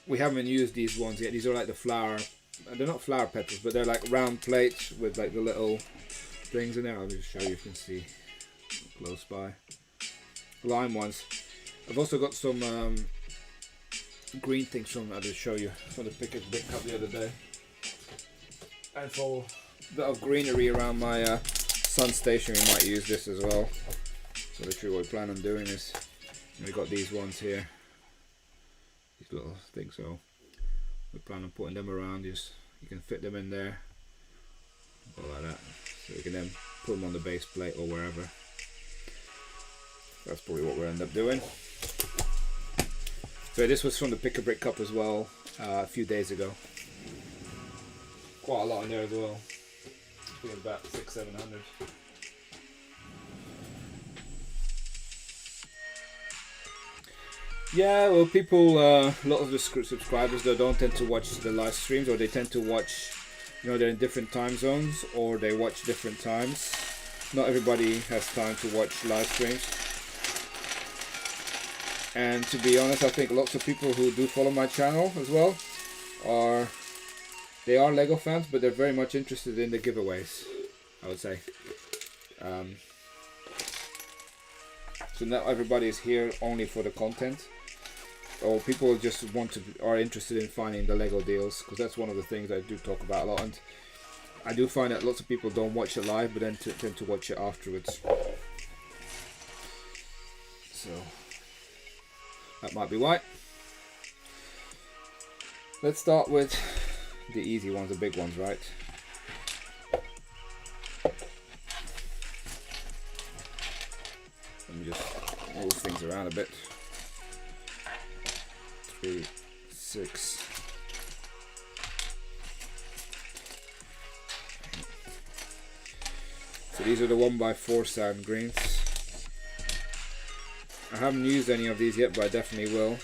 we haven't used these ones yet. These are like the flower, they're not flower petals, but they're like round plates with like the little things in there. I'll just show you if you can see close by. Lime ones. I've also got some green things from, I'll just show you, from the Pick a Brick Cup the other day. And for a bit of greenery around my sun's station, we might use this as well. So literally what we plan on doing is, we got these ones here, these little things, so we plan on putting them around. You can fit them in there, go like that, so you can then put them on the base plate or wherever. That's probably what we'll end up doing. So this was from the Pick a Brick Cup as well, a few days ago. Quite a lot in there as well. I think about 600-700. Yeah, well, people, a lot of the subscribers, they don't tend to watch the live streams, or they tend to watch, they're in different time zones, or they watch different times. Not everybody has time to watch live streams. And to be honest, I think lots of people who do follow my channel as well are Lego fans, but they're very much interested in the giveaways, I would say. So not everybody is here only for the content, or people just are interested in finding the Lego deals, because that's one of the things I do talk about a lot. And I do find that lots of people don't watch it live, but then tend to watch it afterwards. So that might be why. Let's start with the easy ones, the big ones, right? Let me just move things around a bit. 3, 6. So these are the 1x4 sand greens. I haven't used any of these yet, but I definitely will.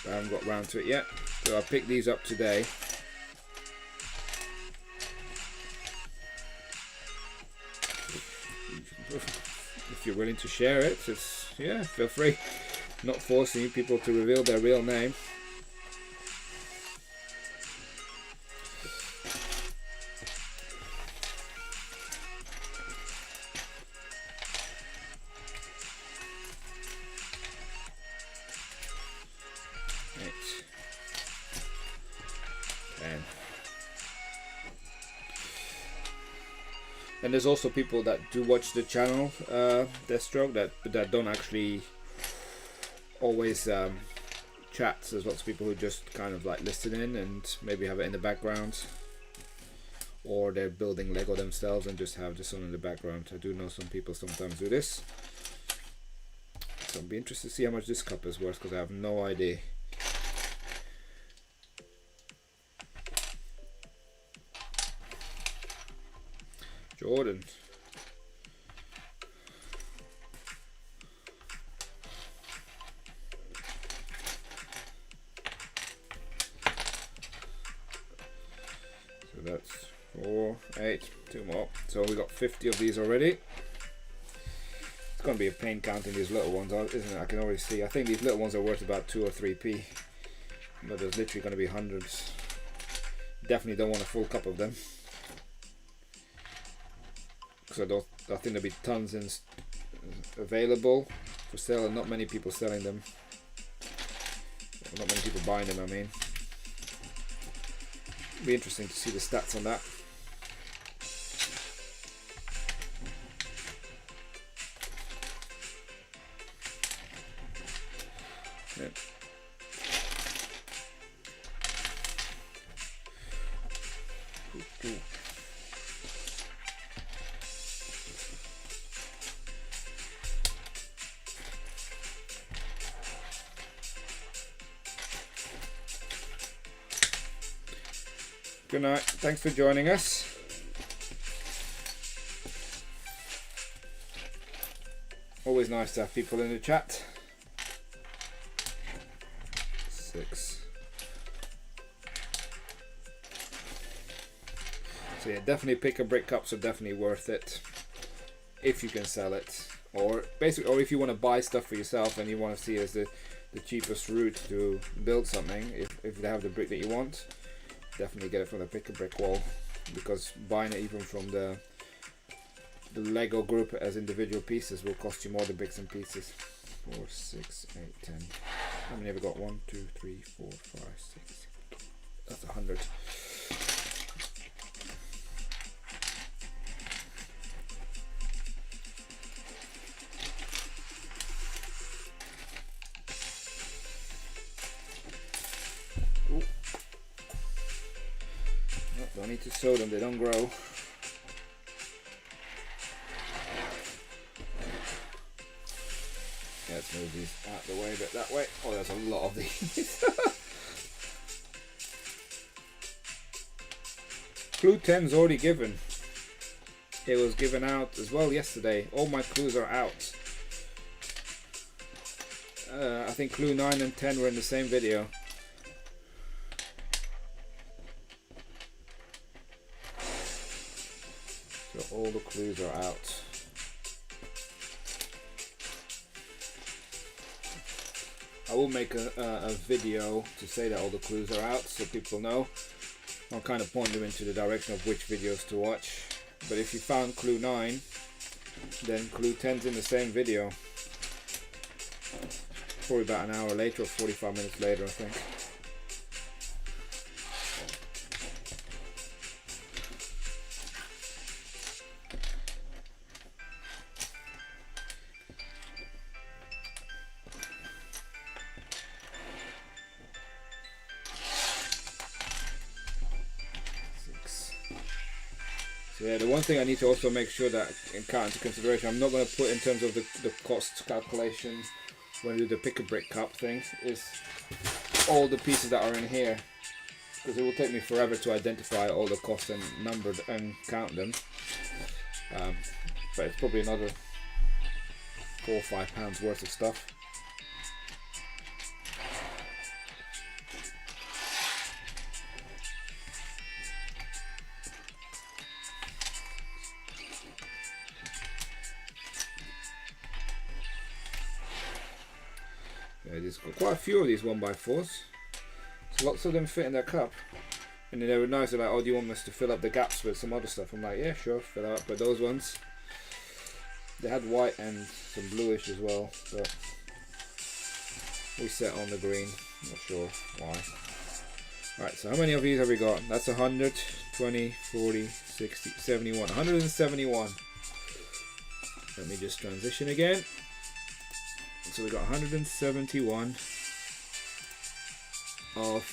I haven't got round to it yet. So I picked these up today. If you're willing to share it, yeah, feel free. Not forcing people to reveal their real name. And there's also people that do watch the channel, Deathstroke, that don't actually always chat. There's lots of people who just kind of like listen in and maybe have it in the background, or they're building Lego themselves and just have this on in the background. I do know some people sometimes do this. So I'll be interested to see how much this cup is worth, because I have no idea. Jordan. So that's 4, 8, 2 more. So we got 50 of these already. It's going to be a pain counting these little ones, isn't it? I can already see. I think these little ones are worth about 2 or 3p. But there's literally going to be hundreds. Definitely don't want a full cup of them. Because I think there'll be tons available for sale, and not many people selling them. Not many people buying them, I mean. It'll be interesting to see the stats on that. Yeah. Good night. Thanks for joining us. Always nice to have people in the chat. 6. So yeah, definitely pick a brick cups are definitely worth it if you can sell it, or basically, or if you want to buy stuff for yourself and you want to see it as the cheapest route to build something. If they have the brick that you want, definitely get it from the pick a brick wall, because buying it even from the Lego group as individual pieces will cost you more than bricks and pieces. 4, 6, 8, 10. How many have we got? 1, 2, 3, 4, 5, 6. That's 100. Ooh. No, don't need to sow them, they don't grow. Let's move these out the way, but that way. Oh, there's a lot of these. Clue 10's already given. It was given out as well yesterday. All my clues are out. I think clue 9 and 10 were in the same video. So all the clues are out. I will make a video to say that all the clues are out so people know. I'll kind of point them into the direction of which videos to watch. But if you found clue 9, then clue 10's in the same video. Probably about an hour later or 45 minutes later, I think. So yeah, the one thing I need to also make sure that in count into consideration, I'm not going to put in terms of the cost calculation when we do the pick a brick cup things, is all the pieces that are in here, because it will take me forever to identify all the costs and number and count them. But it's probably another £4 or £5 worth of stuff. There's got quite a few of these 1x4s. So lots of them fit in their cup. And then they were nice, they're like, oh, do you want us to fill up the gaps with some other stuff? I'm like, yeah, sure, fill it up. But those ones, they had white and some bluish as well. But we set on the green, not sure why. Alright, so how many of these have we got? That's 100, 20, 40, 60, 71. 171. Let me just transition again. So we got 171 of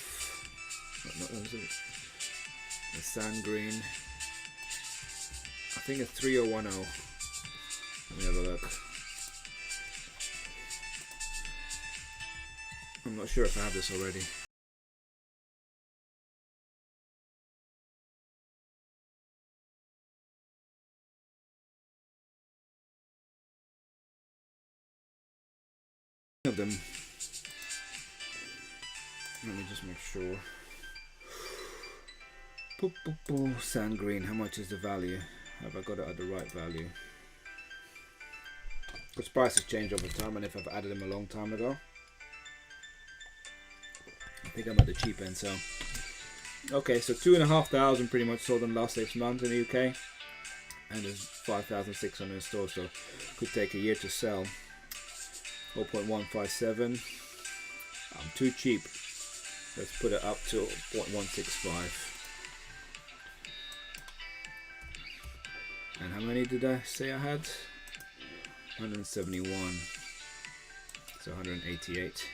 the sand green. I think it's 3010. Let me have a look. I'm not sure if I have this already. Of them. Let me just make sure. Sand green, how much is the value? Have I got it at the right value? Because prices change over time, and if I've added them a long time ago, I think I'm at the cheap end. So okay, so 2,500 pretty much sold in the last 6 months in the UK, and there's 5,600 in stores, so could take a year to sell. 0.157. I'm too cheap. Let's put it up to 0.165. And how many did I say I had? 171. So 188.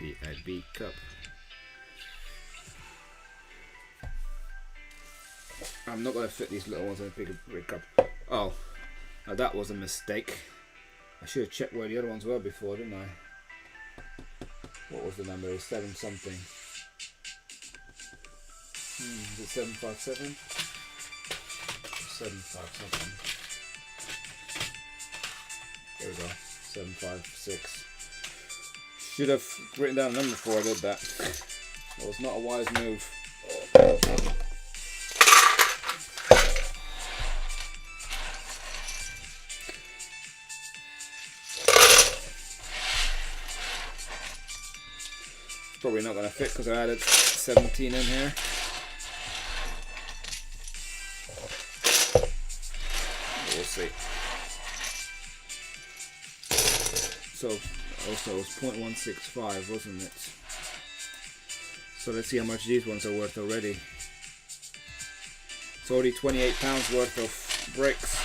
PIB cup. I'm not going to fit these little ones in a big cup. Oh, now that was a mistake. I should have checked where the other ones were before, didn't I? What was the number? It was 7 something. Is it 757? 757. There we go. 756. Should have written down a number before I did that. That was not a wise move. Probably not going to fit because I added 17 in here. We'll see. So also it was 0.165, wasn't it? So let's see how much these ones are worth already. It's already 28 pounds worth of bricks.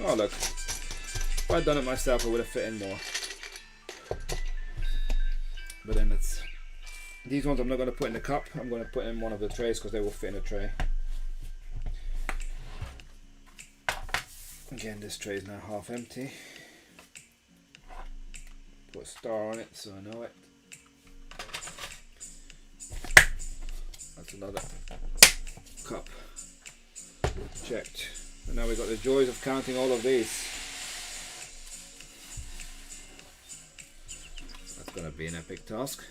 Oh look, if I'd done it myself I would have fit in more. But then it's, these ones I'm not going to put in the cup, I'm going to put in one of the trays because they will fit in a tray. Again, this tray is now half empty. Put a star on it so I know it. That's another cup checked. And now we've got the joys of counting all of these. That's going to be an epic task.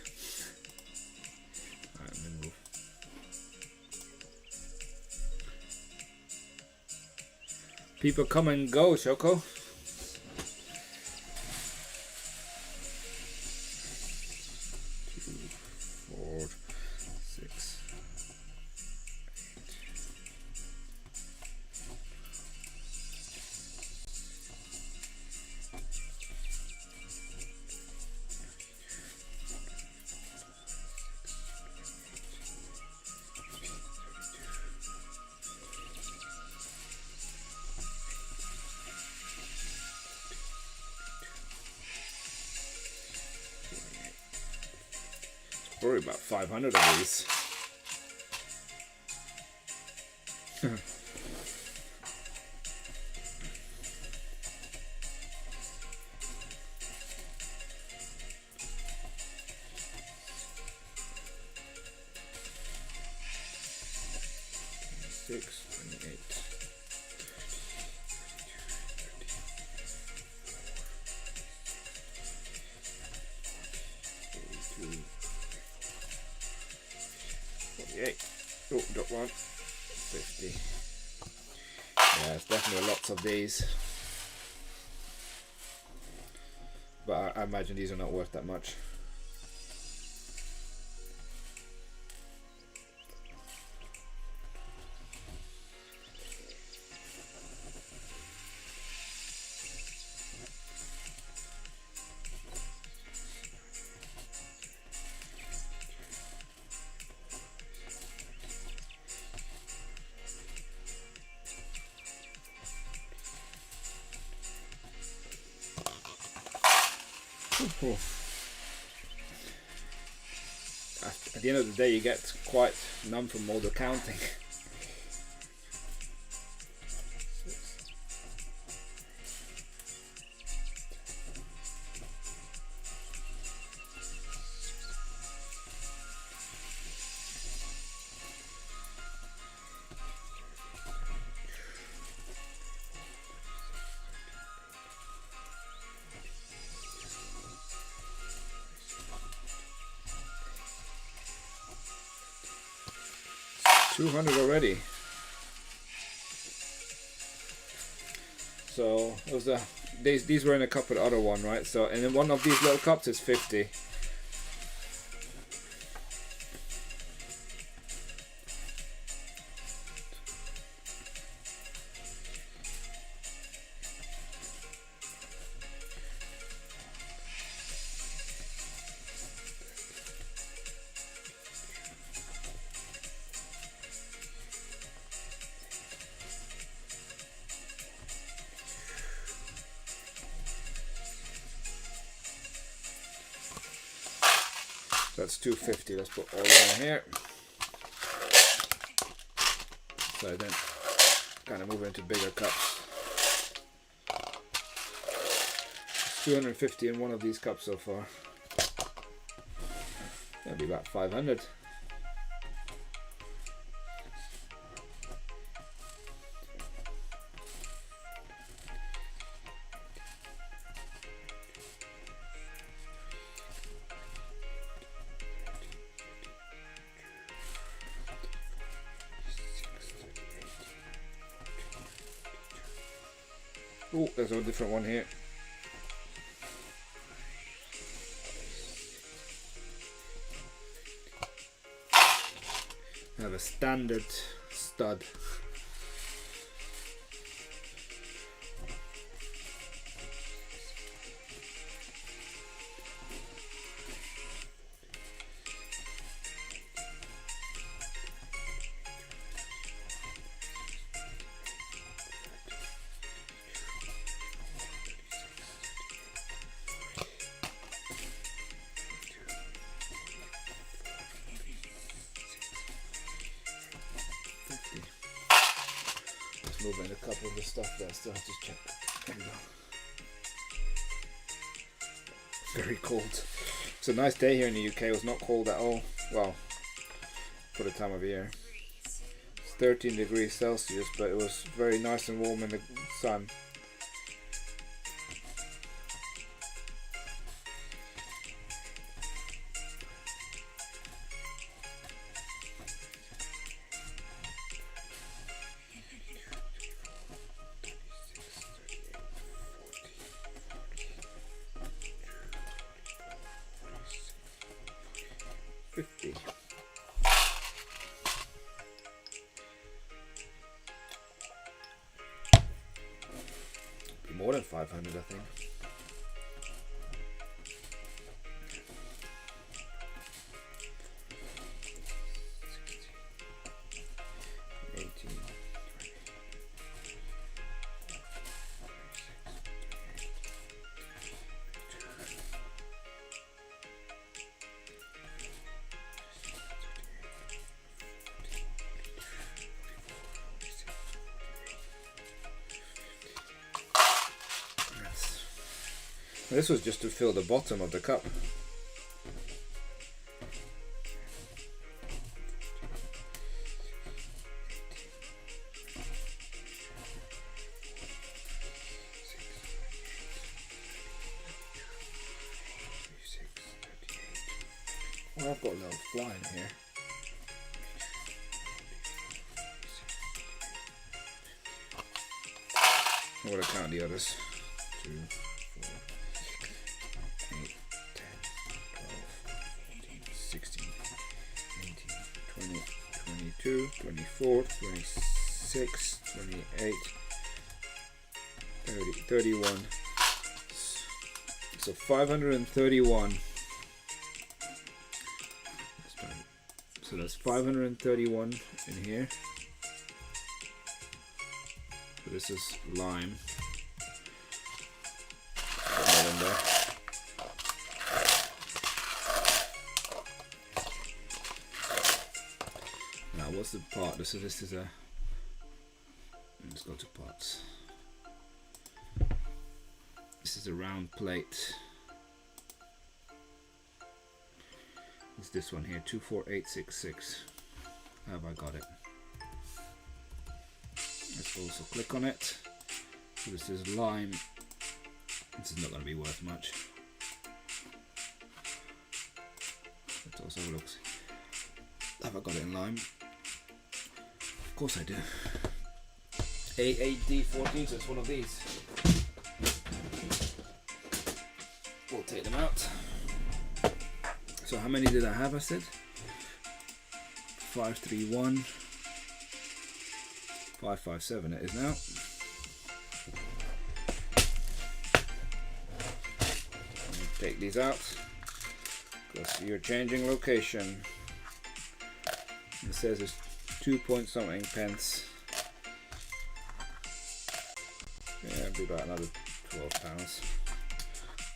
Alright, let me move. People come and go, Choco. 2, 4, 6. Probably about 500 of these. Six, 28. 48. Oh, got one. 50. Yeah, it's definitely lots of these. But I imagine these are not worth that much. Oh. At the end of the day, you get quite numb from all the counting. $200 already. So it was these were in a cup with the other one, right? So and in one of these little cups is 50. That's 250. Let's put all in here. So then kind of move into bigger cups. 250 in one of these cups so far. That'll be about 500. Oh, there's a different one here. I have a standard stud. Moving a couple of the stuff there, still have to check. There we go. Very cold. It's a nice day here in the UK. It was not cold at all. Well, for the time of year. It's 13 degrees Celsius, but it was very nice and warm in the sun. Be more than 500, I think. This was just to fill the bottom of the cup. Well, I've got a little fly in here. I'm going to count the others. 2, 4, 8, 10, 12, 14, 16, 18, 20, 22, 24, 26, 28, 30, 31. So 531. So that's 531 in here. So this is lime. Put that in there. Now what's the part? This is a. Let's go to parts. This is a round plate. It's this one here, 24866. How have I got it? Let's also click on it. So this is lime. This is not going to be worth much. Let's also have a look. Have I got it in lime? Of course I do. A8D14, so it's one of these. We'll take them out. So how many did I have? I said 531, 557 it is now. Take these out because you're changing location. It says it's 2 point something pence. Yeah, it'll be about another £12.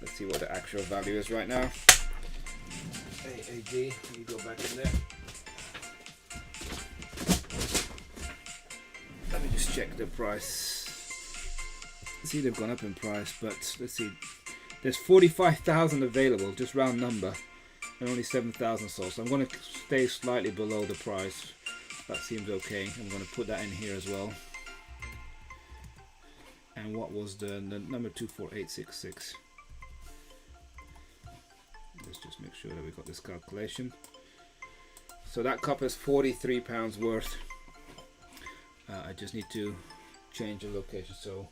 Let's see what the actual value is right now. AAD, you go back in there. Let me just check the price. See, they've gone up in price, but let's see. There's 45,000 available, just round number, and only 7,000 sold. So I'm going to stay slightly below the price. That seems okay. I'm going to put that in here as well. And what was the number 24866? Let's just make sure that we got this calculation. So that cup is £43 worth. I just need to change the location. So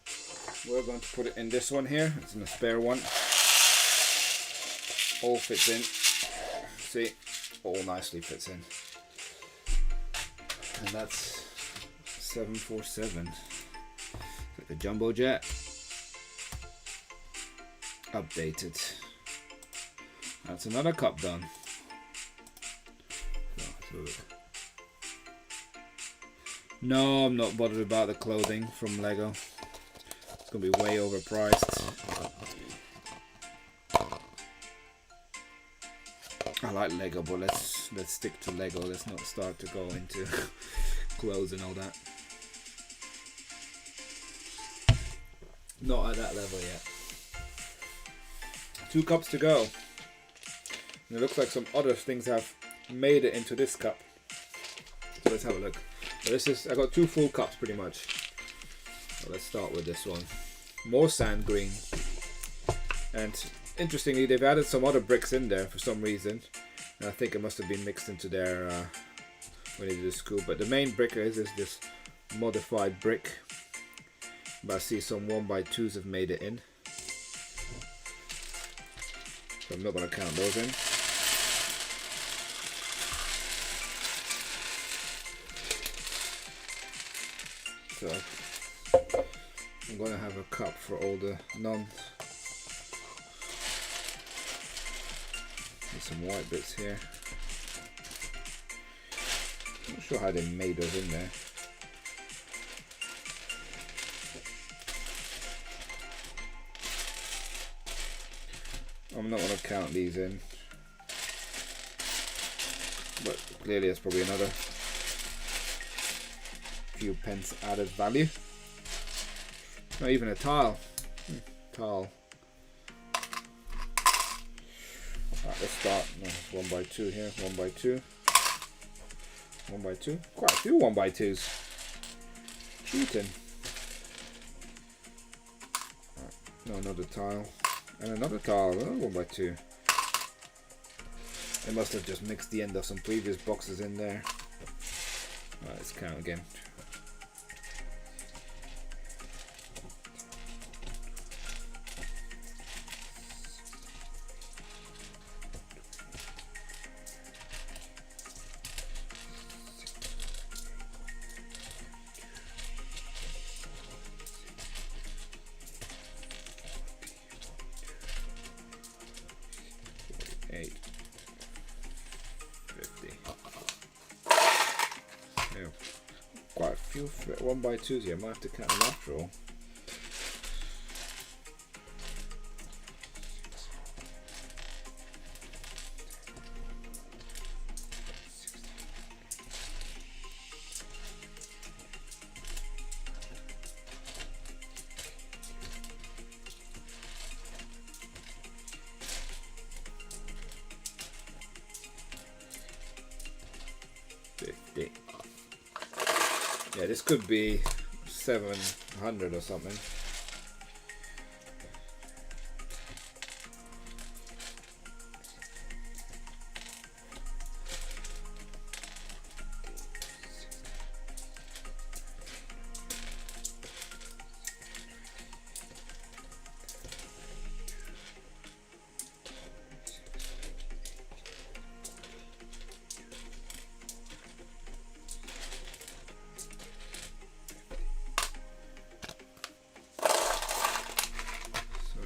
we're going to put it in this one here. It's in a spare one. All fits in. See, all nicely fits in. And that's 747. Like a jumbo jet. Updated. That's another cup done. No, I'm not bothered about the clothing from Lego. It's gonna be way overpriced. I like Lego, but let's stick to Lego. Let's not start to go into clothes and all that. Not at that level yet. 2 cups to go. And it looks like some other things have made it into this cup. So let's have a look. So this is, I got 2 full cups pretty much. So let's start with this one. More sand green. And interestingly, they've added some other bricks in there for some reason. And I think it must have been mixed into their when they did the scoop. But the main brick is this modified brick. But I see some 1x2s have made it in. So I'm not going to count those in. So I'm going to have a cup for all the nuns. There's some white bits here. Not sure how they made those in there. I'm not going to count these in, but clearly it's probably another few pence added value. Not even a tile. Tile. Right, let's start. No, 1x2 here. 1x2. 1x2. Quite a few 1x2s. Cheating. Right, no, another tile. And another tile. Another 1x2. They must have just mixed the end of some previous boxes in there. Right, let's count again. Quite a few 1x2s here. I might have to count them after all. Yeah, this could be 700 or something.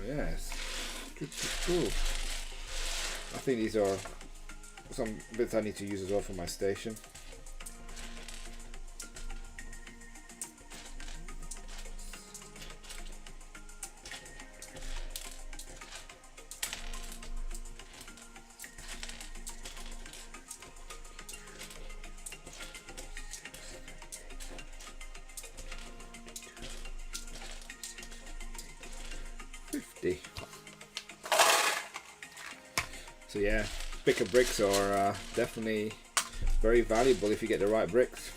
Yes, good to cool. I think these are some bits I need to use as well for my station. So yeah, picker bricks are definitely very valuable if you get the right bricks.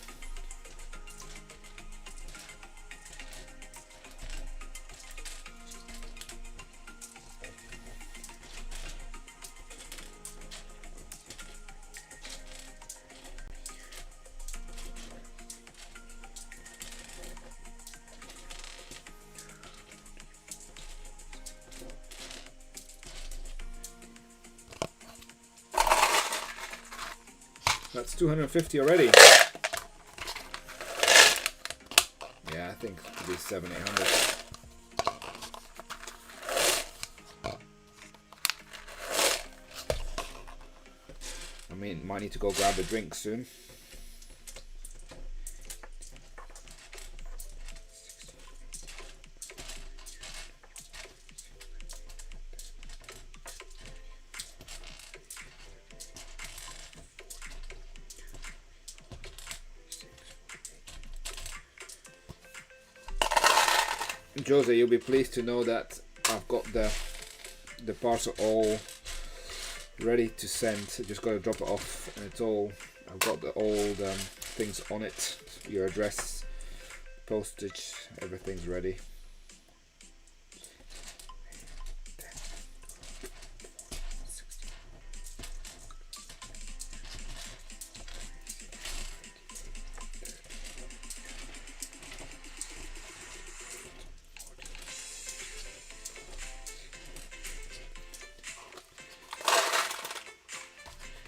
That's 250 already. Yeah, I think it could be 700-800. I mean, might need to go grab a drink soon. Jose, you'll be pleased to know that I've got the parcel all ready to send. I just got to drop it off, and it's all. I've got the old things on it, your address, postage, everything's ready.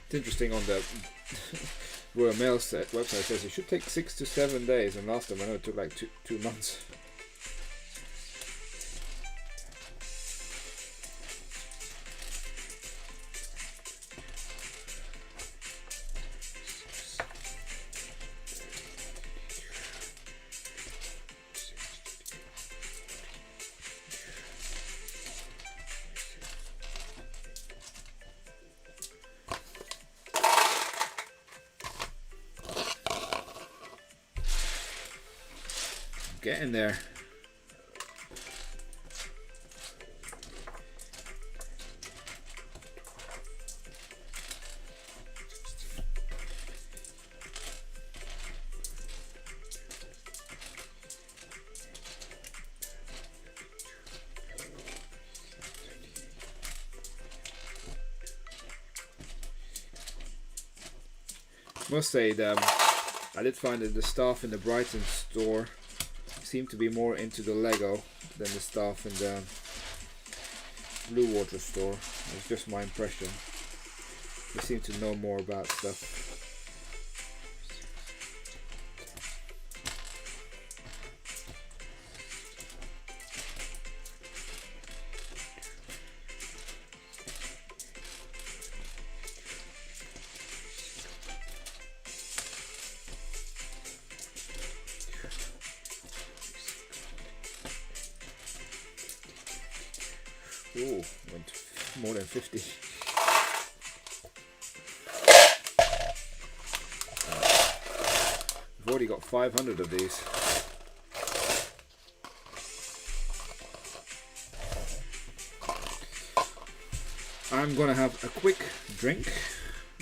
It's interesting on the Royal Mail website, it says it should take 6 to 7 days, and last time I know it took like two months. Getting there. Must say that I did find that the staff in the Brighton store seem to be more into the Lego than the staff in the Blue Water store. It's just my impression. They seem to know more about stuff. Ooh, went more than 50. We've already got 500 of these. I'm gonna have a quick drink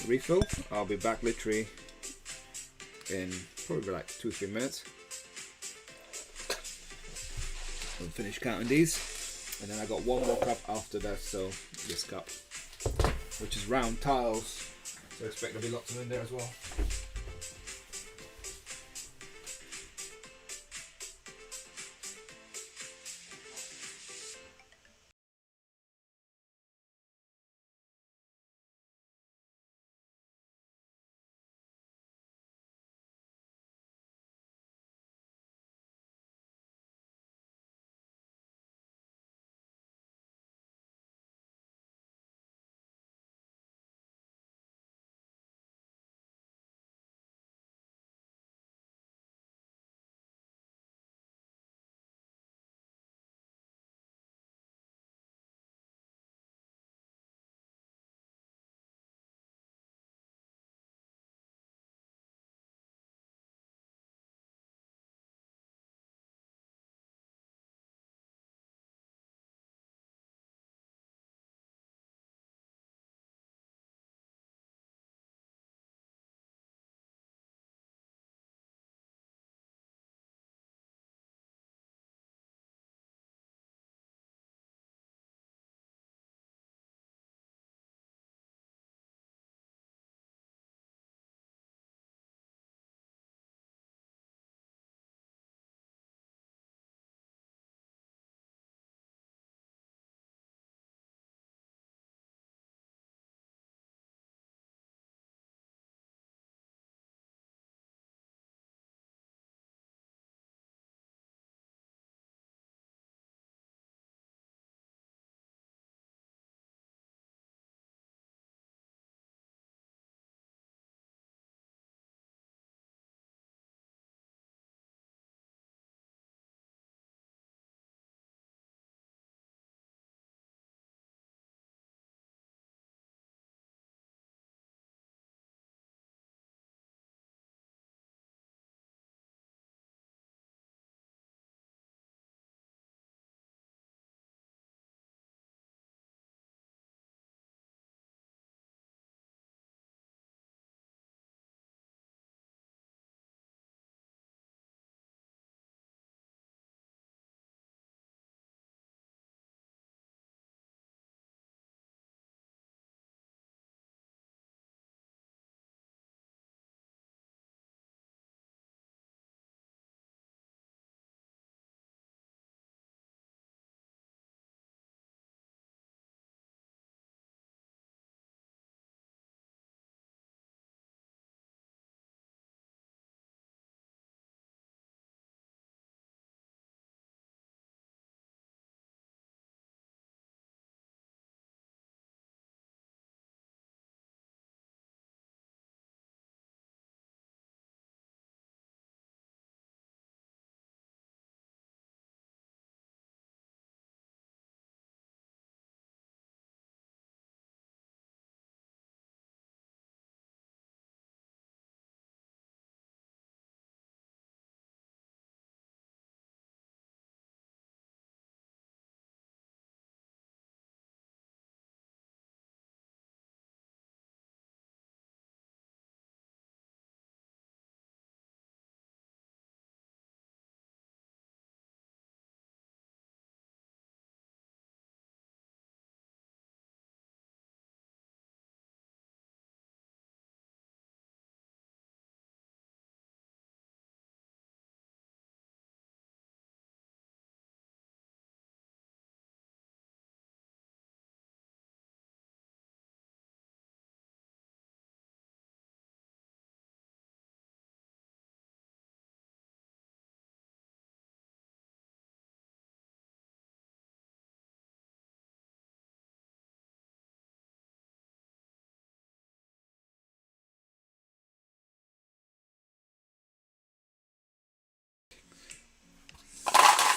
refill. I'll be back literally in probably like 2-3 minutes. I'll finish counting these. And then I got one more cup after that, so this cup, which is round tiles, so I expect there'll be lots of them in there as well.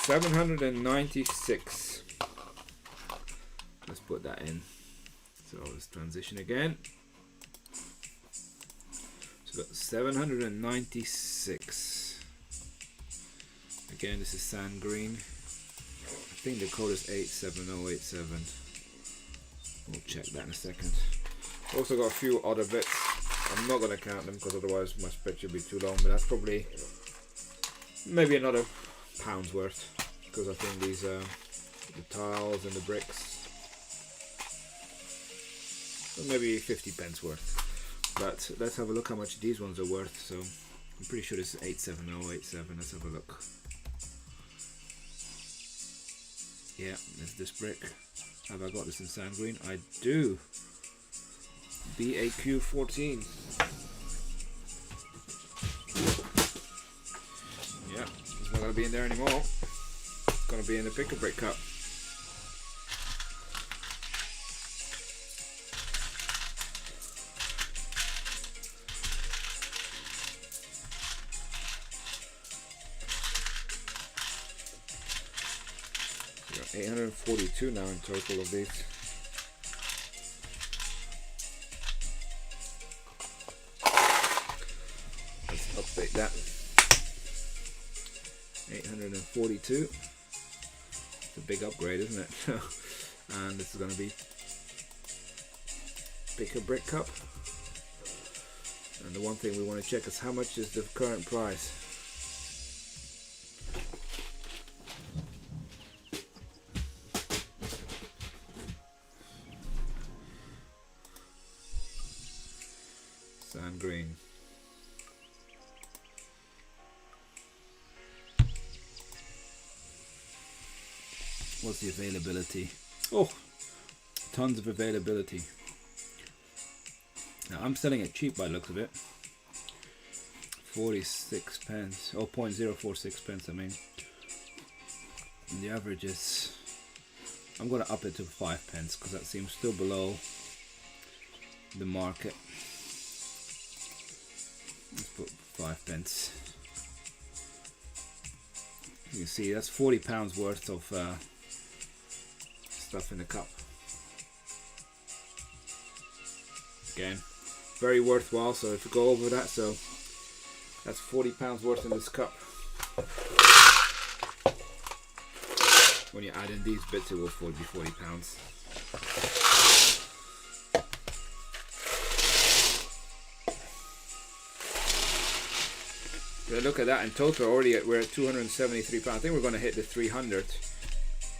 796. Let's put that in. So let's transition again. So we've got 796. Again, this is sand green. I think the code is 87087. We'll check that in a second. Also got a few other bits. I'm not going to count them because otherwise my spreadsheet will be too long, but that's probably maybe another pound's worth, because I think these the tiles and the bricks, so maybe 50 pence worth. But let's have a look how much these ones are worth. So I'm pretty sure this is 87087. Let's have a look. Yeah, there's this brick. Have I got this in sand green? I do. BAQ14. Yeah, it's not going to be in there anymore. It's going to be in the pick-a-brick cup. So 842 now in total of these. Update that. 842. It's a big upgrade, isn't it? And this is going to be pick a brick cup. And the one thing we want to check is how much is the current price. Sand green. What's the availability? Oh, tons of availability. Now I'm selling it cheap by the looks of it. 46 pence. Oh, 0.046 pence, I mean. And the average is, I'm going to up it to 5 pence because that seems still below the market. Let's put 5 pence. You can see that's £40 worth of stuff in the cup. Again, very worthwhile. So if you go over that, so that's £40 worth in this cup. When you add in these bits, it will be £40. If you look at that in total, already we're at £273. I think we're going to hit the 300.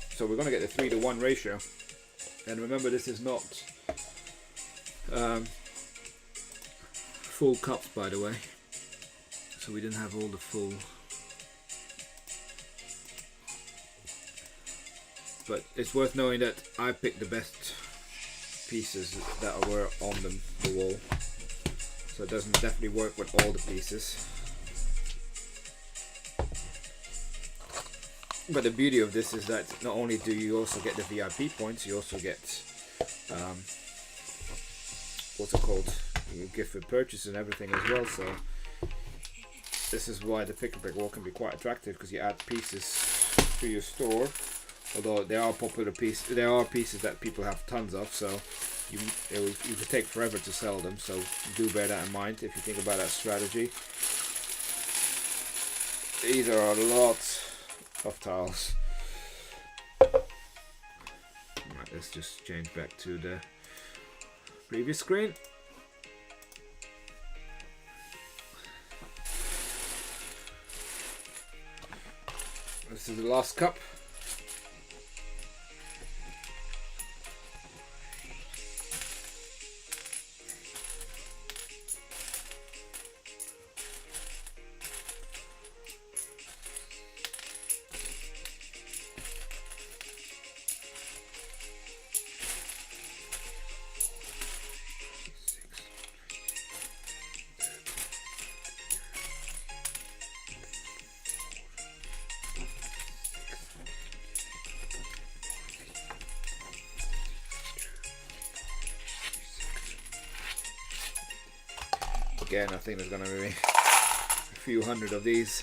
So we're going to get the 3-to-1 ratio. And remember, this is not full cups, by the way. So we didn't have all the full. But it's worth knowing that I picked the best pieces that were on the wall. So it doesn't definitely work with all the pieces. But the beauty of this is that not only do you also get the VIP points, you also get what's it called, gift for purchase and everything as well. So this is why the pick-a-brick wall can be quite attractive, because you add pieces to your store. Although there are popular pieces, there are pieces that people have tons of, so you could take forever to sell them. So do bear that in mind if you think about that strategy. These are a lot of tiles. Right, let's just change back to the previous screen. This is the last cup. Again, I think there's going to be a few hundred of these.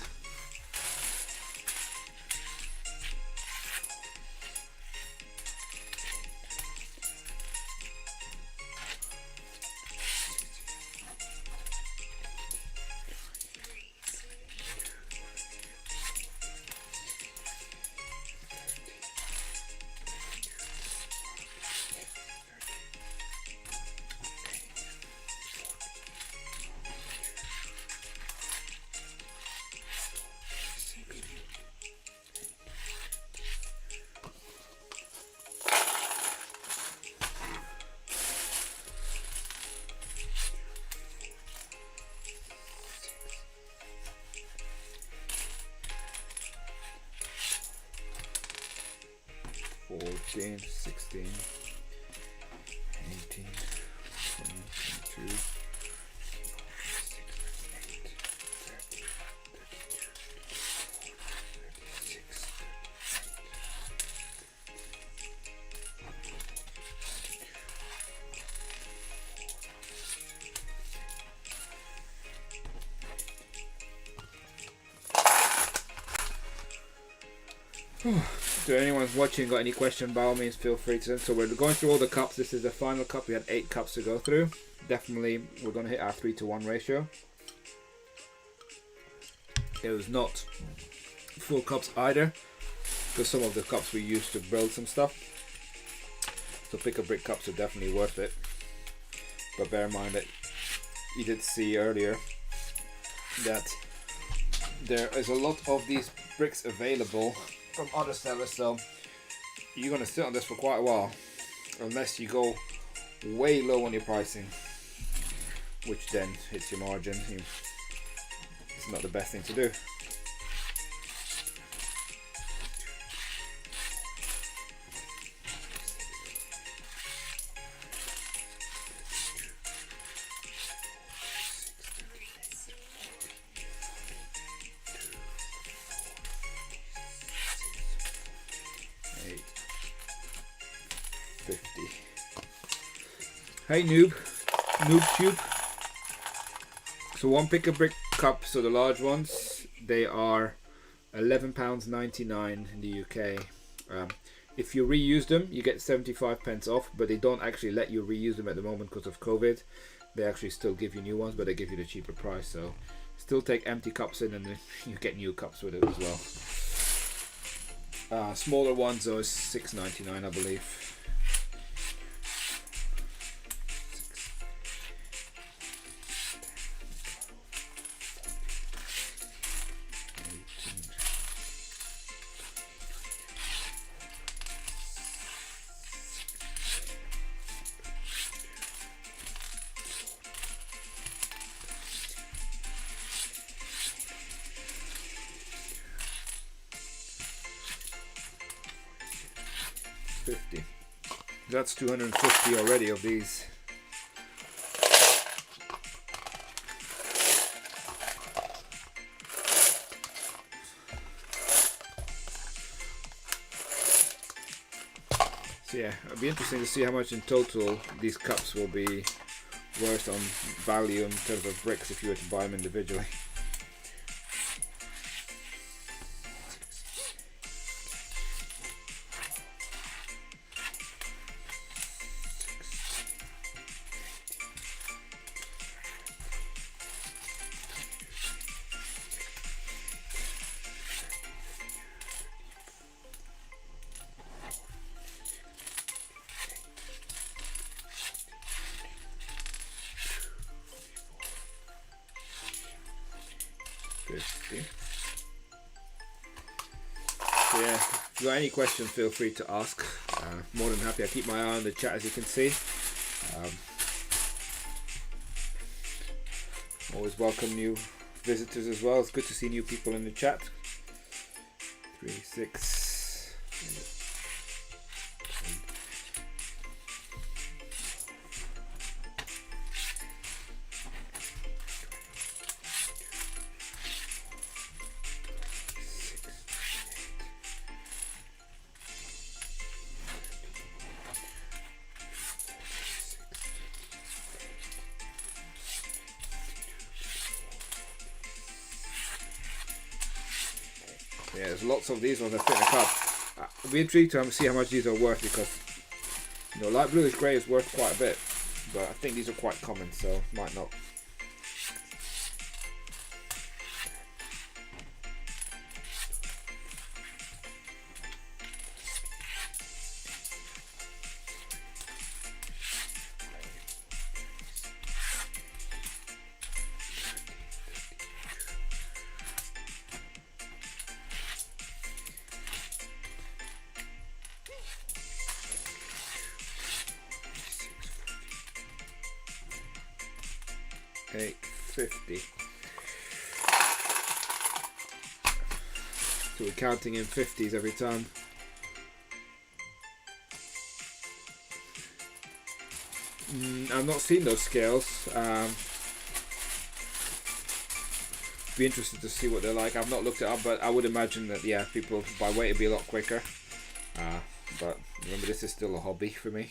15, 16, 18, 20, 22, 32. So anyone's watching got any question, by all means feel free to send. So we're going through all the cups. This is the final cup. We had 8 cups to go through. Definitely we're going to hit our 3-to-1 ratio. It was not full cups either, because some of the cups we used to build some stuff. So pick a brick cups are definitely worth it. But bear in mind that you did see earlier that there is a lot of these bricks available from other sellers, so you're going to sit on this for quite a while unless you go way low on your pricing, which then hits your margin. It's not the best thing to do. Hey noob tube. So one pick a brick cup, so the large ones, they are £11.99 in the UK. If you reuse them, you get 75p off, but they don't actually let you reuse them at the moment because of COVID. They actually still give you new ones, but they give you the cheaper price. So still take empty cups in, and you get new cups with it as well. Smaller ones are £6.99, I believe. That's 250 already of these. So yeah, it'll be interesting to see how much in total these cups will be worth on value in terms of bricks if you were to buy them individually. So yeah, if you got any questions, feel free to ask. More than happy. I keep my eye on the chat, as you can see. Always welcome new visitors as well. It's good to see new people in the chat. 3, 6, yeah, there's lots of these ones that fit in a cup. I'll be intrigued to see how much these are worth, because light bluish grey is worth quite a bit, but I think these are quite common, so might not. $8.50. So we're counting in 50s every time. I've not seen those scales. Be interested to see what they're like. I've not looked it up, but I would imagine that, yeah, people by weight it'd be a lot quicker. But remember, this is still a hobby for me.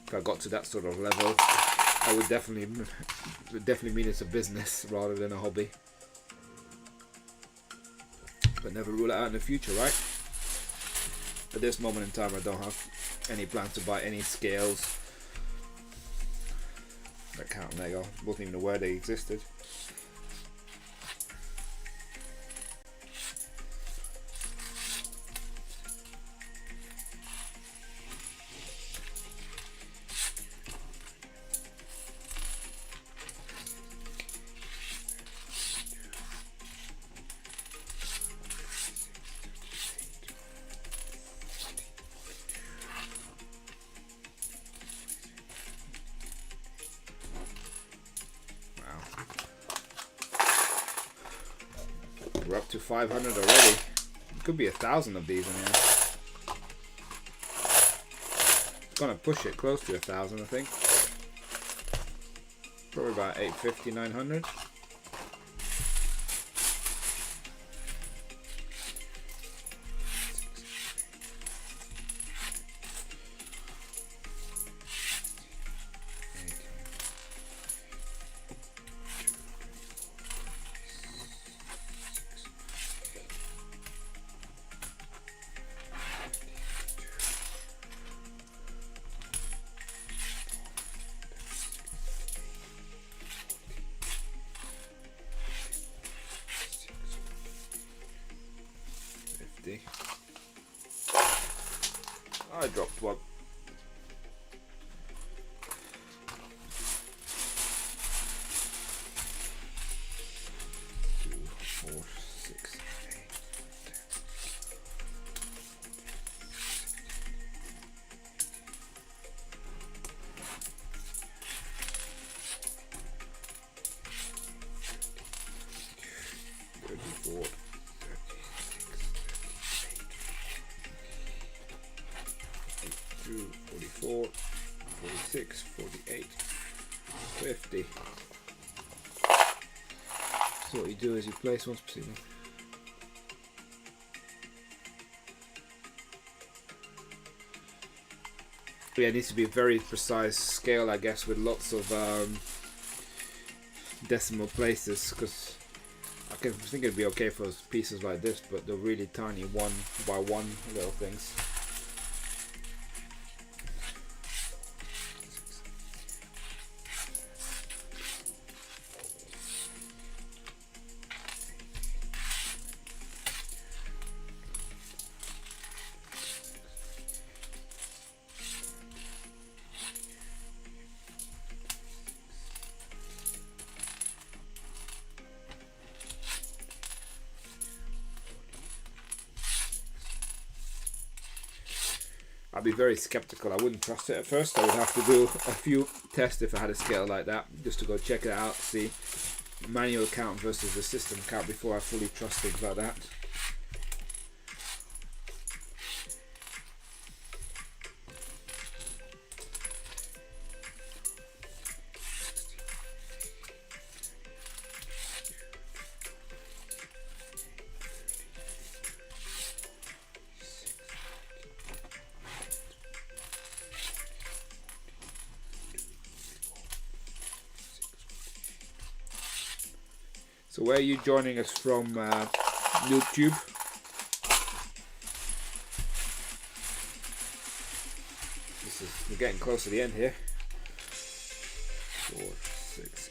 If I got to that sort of level, I would definitely mean it's a business rather than a hobby. But never rule it out in the future, right? At this moment in time, I don't have any plans to buy any scales that count Lego. I wasn't even aware they existed. We're up to 500 already. Could be 1,000 of these in here. It's gonna push it close to 1,000, I think. Probably about 850, 900. I dropped one. Two, 4, 6, 8, 34. 44, 46, 48, 50. So what you do is you place one specific. Yeah, it needs to be a very precise scale, I guess, with lots of decimal places, because I think it'd be okay for pieces like this, but the really tiny 1 by 1 little things. I'd be very skeptical. I wouldn't trust it at first. I would have to do a few tests if I had a scale like that, just to go check it out, see manual count versus the system count before I fully trust things like that. So where are you joining us from, YouTube? We're getting close to the end here. 4, 6, 8.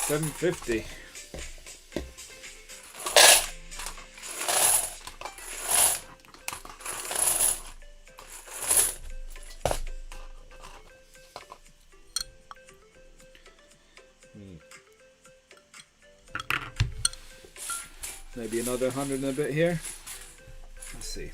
750. Maybe another 100 and a bit here. Let's see.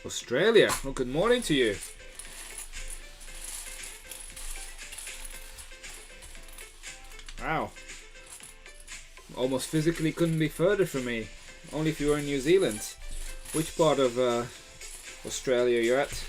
Australia. Well, good morning to you. Wow. Almost physically couldn't be further from me. Only if you were in New Zealand. Which part of Australia you're at?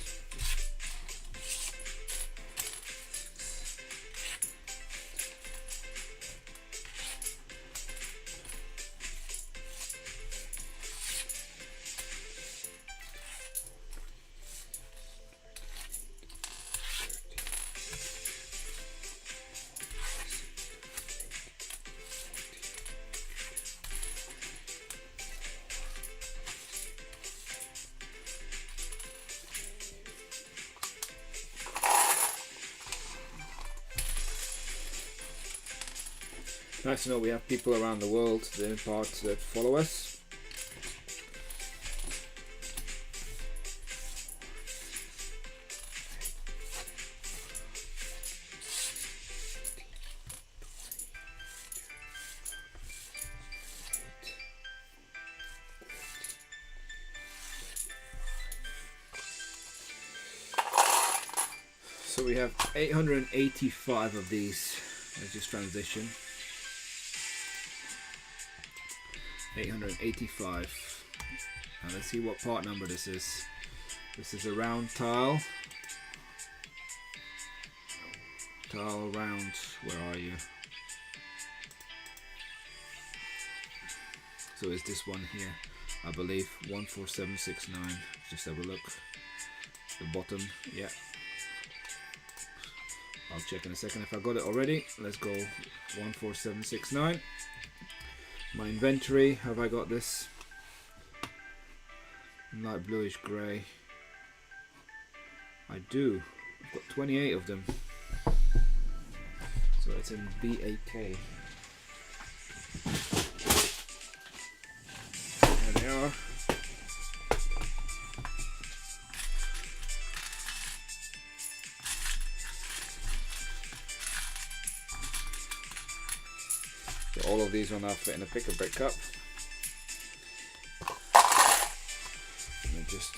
Nice to know we have people around the world in parts that follow us. So we have 885 of these. Let's just transition. 885. Now let's see what part number this is. This is a round tile. Tile round. Where are you? So is this one here? I believe 14769. Just have a look. The bottom. Yeah. I'll check in a second if I got it already. Let's go 14769. My inventory, have I got this? Light bluish grey. I do. I've got 28 of them. So it's in BAK. There they are. So all of these will now fit in a pick-a-brick cup. Let me just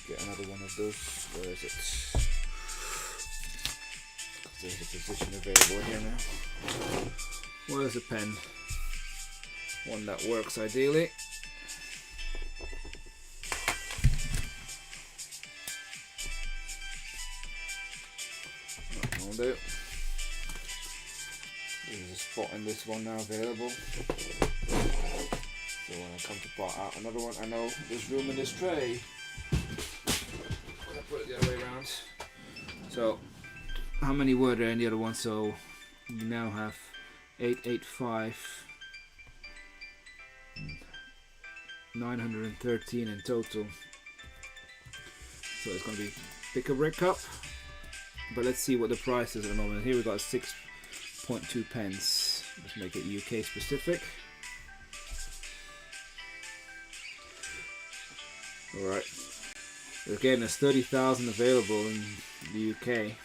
get another one of those. Where is it? There's a position available here now. Where's a pen? One that works ideally. That'll do. There's a spot in this one now available. So when I come to part out another one, I know there's room in this tray. I'm gonna put it the other way around. So, how many were there in the other one? So, you now have 885, 913 in total. So it's gonna be pick-a-brick cup. But let's see what the price is at the moment. Here we got 6.2 pence. Let's make it UK specific. Alright. Again, there's 30,000 available in the UK.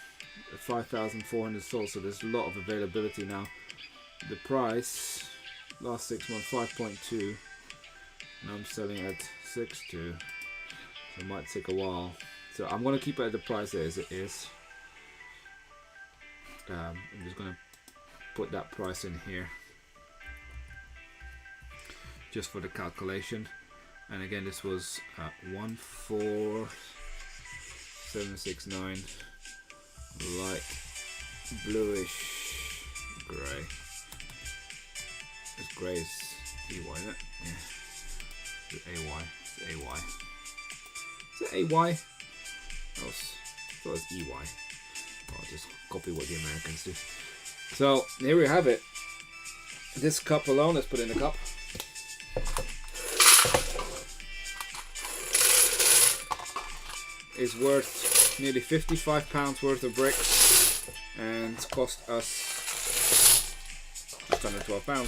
5,400 sold, so there's a lot of availability now. The price, last 6 months, 5.2. Now I'm selling at 6.2. So it might take a while. So I'm going to keep it at the price as it is. I'm just going to put that price in here just for the calculation. And again, this was 14769. 769, light bluish grey. This grey is EY, isn't it? Yeah. Is it AY? It's AY. Is it AY? Oh, I thought it was EY. I'll just copy what the Americans do. So here we have it. This cup alone, let's put it in the cup. Is worth nearly £55 worth of bricks, and cost us just under £12.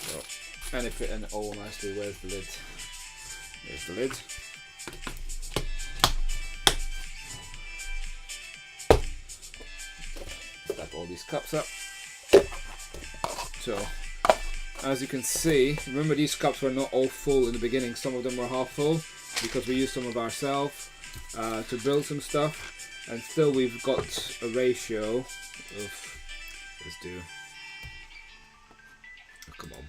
So, and it fit in all nicely. Where's the lid? There's the lid. Stack all these cups up. So, as you can see, remember these cups were not all full in the beginning. Some of them were half full because we used some of ourselves to build some stuff, and still we've got a ratio of, let's do, oh, come on,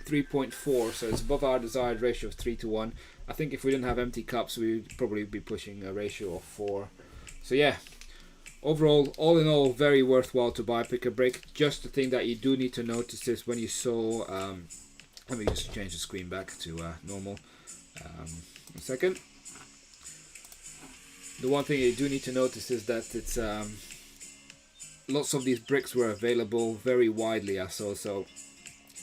3.4, so it's above our desired ratio of 3 to 1. I think if we didn't have empty cups, we'd probably be pushing a ratio of 4. So yeah, overall, all in all, very worthwhile to buy Pick a Brick. Just the thing that you do need to notice is when you saw, let me just change the screen back to normal. A second. The one thing you do need to notice is that it's lots of these bricks were available very widely, I saw, so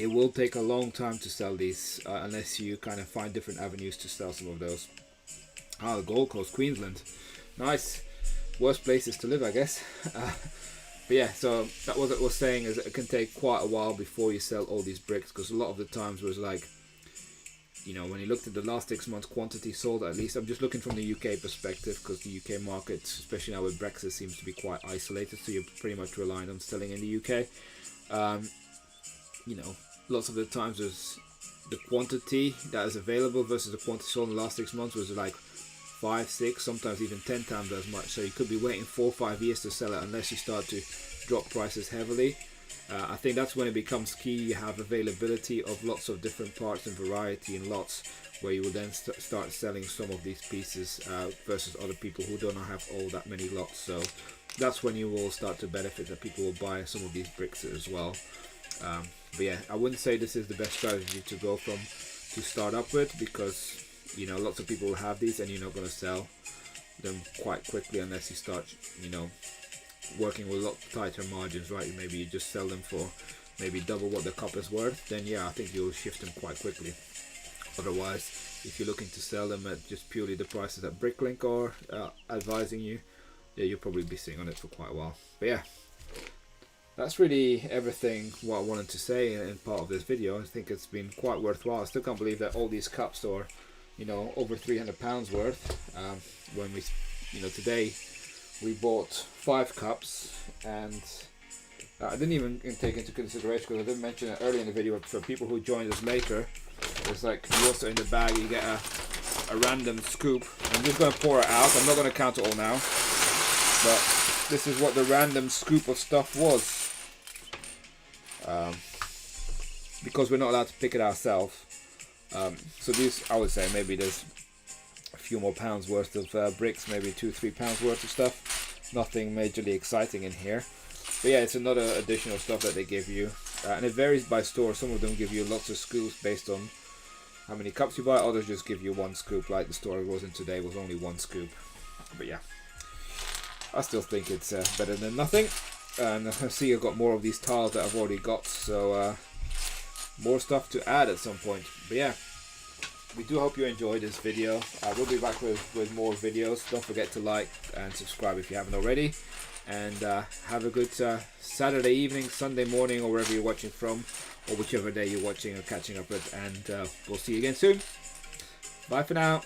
it will take a long time to sell these unless you kind of find different avenues to sell some of those. Ah, the Gold Coast, Queensland, nice. Worst places to live, I guess. But yeah, so that was what I was saying, is it can take quite a while before you sell all these bricks, because a lot of the times was like, you know, when you looked at the last 6 months quantity sold, at least, I'm just looking from the UK perspective, because the UK market, especially now with Brexit, seems to be quite isolated, so you're pretty much relying on selling in the UK. You know, lots of the times there's the quantity that is available versus the quantity sold in the last 6 months was like 5, 6, sometimes even 10 times as much. So you could be waiting 4 or 5 years to sell it unless you start to drop prices heavily. I think that's when it becomes key. You have availability of lots of different parts and variety in lots, where you will then start selling some of these pieces versus other people who don't have all that many lots. So that's when you will start to benefit, that people will buy some of these bricks as well. But yeah, I wouldn't say this is the best strategy to go from to start up with, because you know, lots of people will have these and you're not going to sell them quite quickly unless you start, you know, working with a lot tighter margins, right? Maybe you just sell them for maybe double what the cup is worth, then yeah, I think you'll shift them quite quickly. Otherwise, if you're looking to sell them at just purely the prices that Bricklink are advising you, yeah, you'll probably be sitting on it for quite a while. But yeah, that's really everything what I wanted to say in part of this video. I think it's been quite worthwhile. I still can't believe that all these cups are, you know, over £300 worth. When we, you know, today we bought 5 cups, and I didn't even take into consideration, because I didn't mention it earlier in the video, for people who joined us later, it's like you also in the bag you get a random scoop. I'm just going to pour it out. I'm not going to count it all now, but this is what the random scoop of stuff was, because we're not allowed to pick it ourselves. So these, I would say maybe there's a few more pounds worth of bricks, maybe 2-3 pounds worth of stuff. Nothing majorly exciting in here, but yeah, it's another additional stuff that they give you, and it varies by store. Some of them give you lots of scoops based on how many cups you buy. Others just give you 1 scoop, like the store I was in today was only 1 scoop. But yeah, I still think it's better than nothing. And I see I've got more of these tiles that I've already got, so more stuff to add at some point. But yeah, we do hope you enjoyed this video. We'll be back with more videos. Don't forget to like and subscribe if you haven't already. And have a good Saturday evening, Sunday morning, or wherever you're watching from, or whichever day you're watching or catching up with. And we'll see you again soon. Bye for now.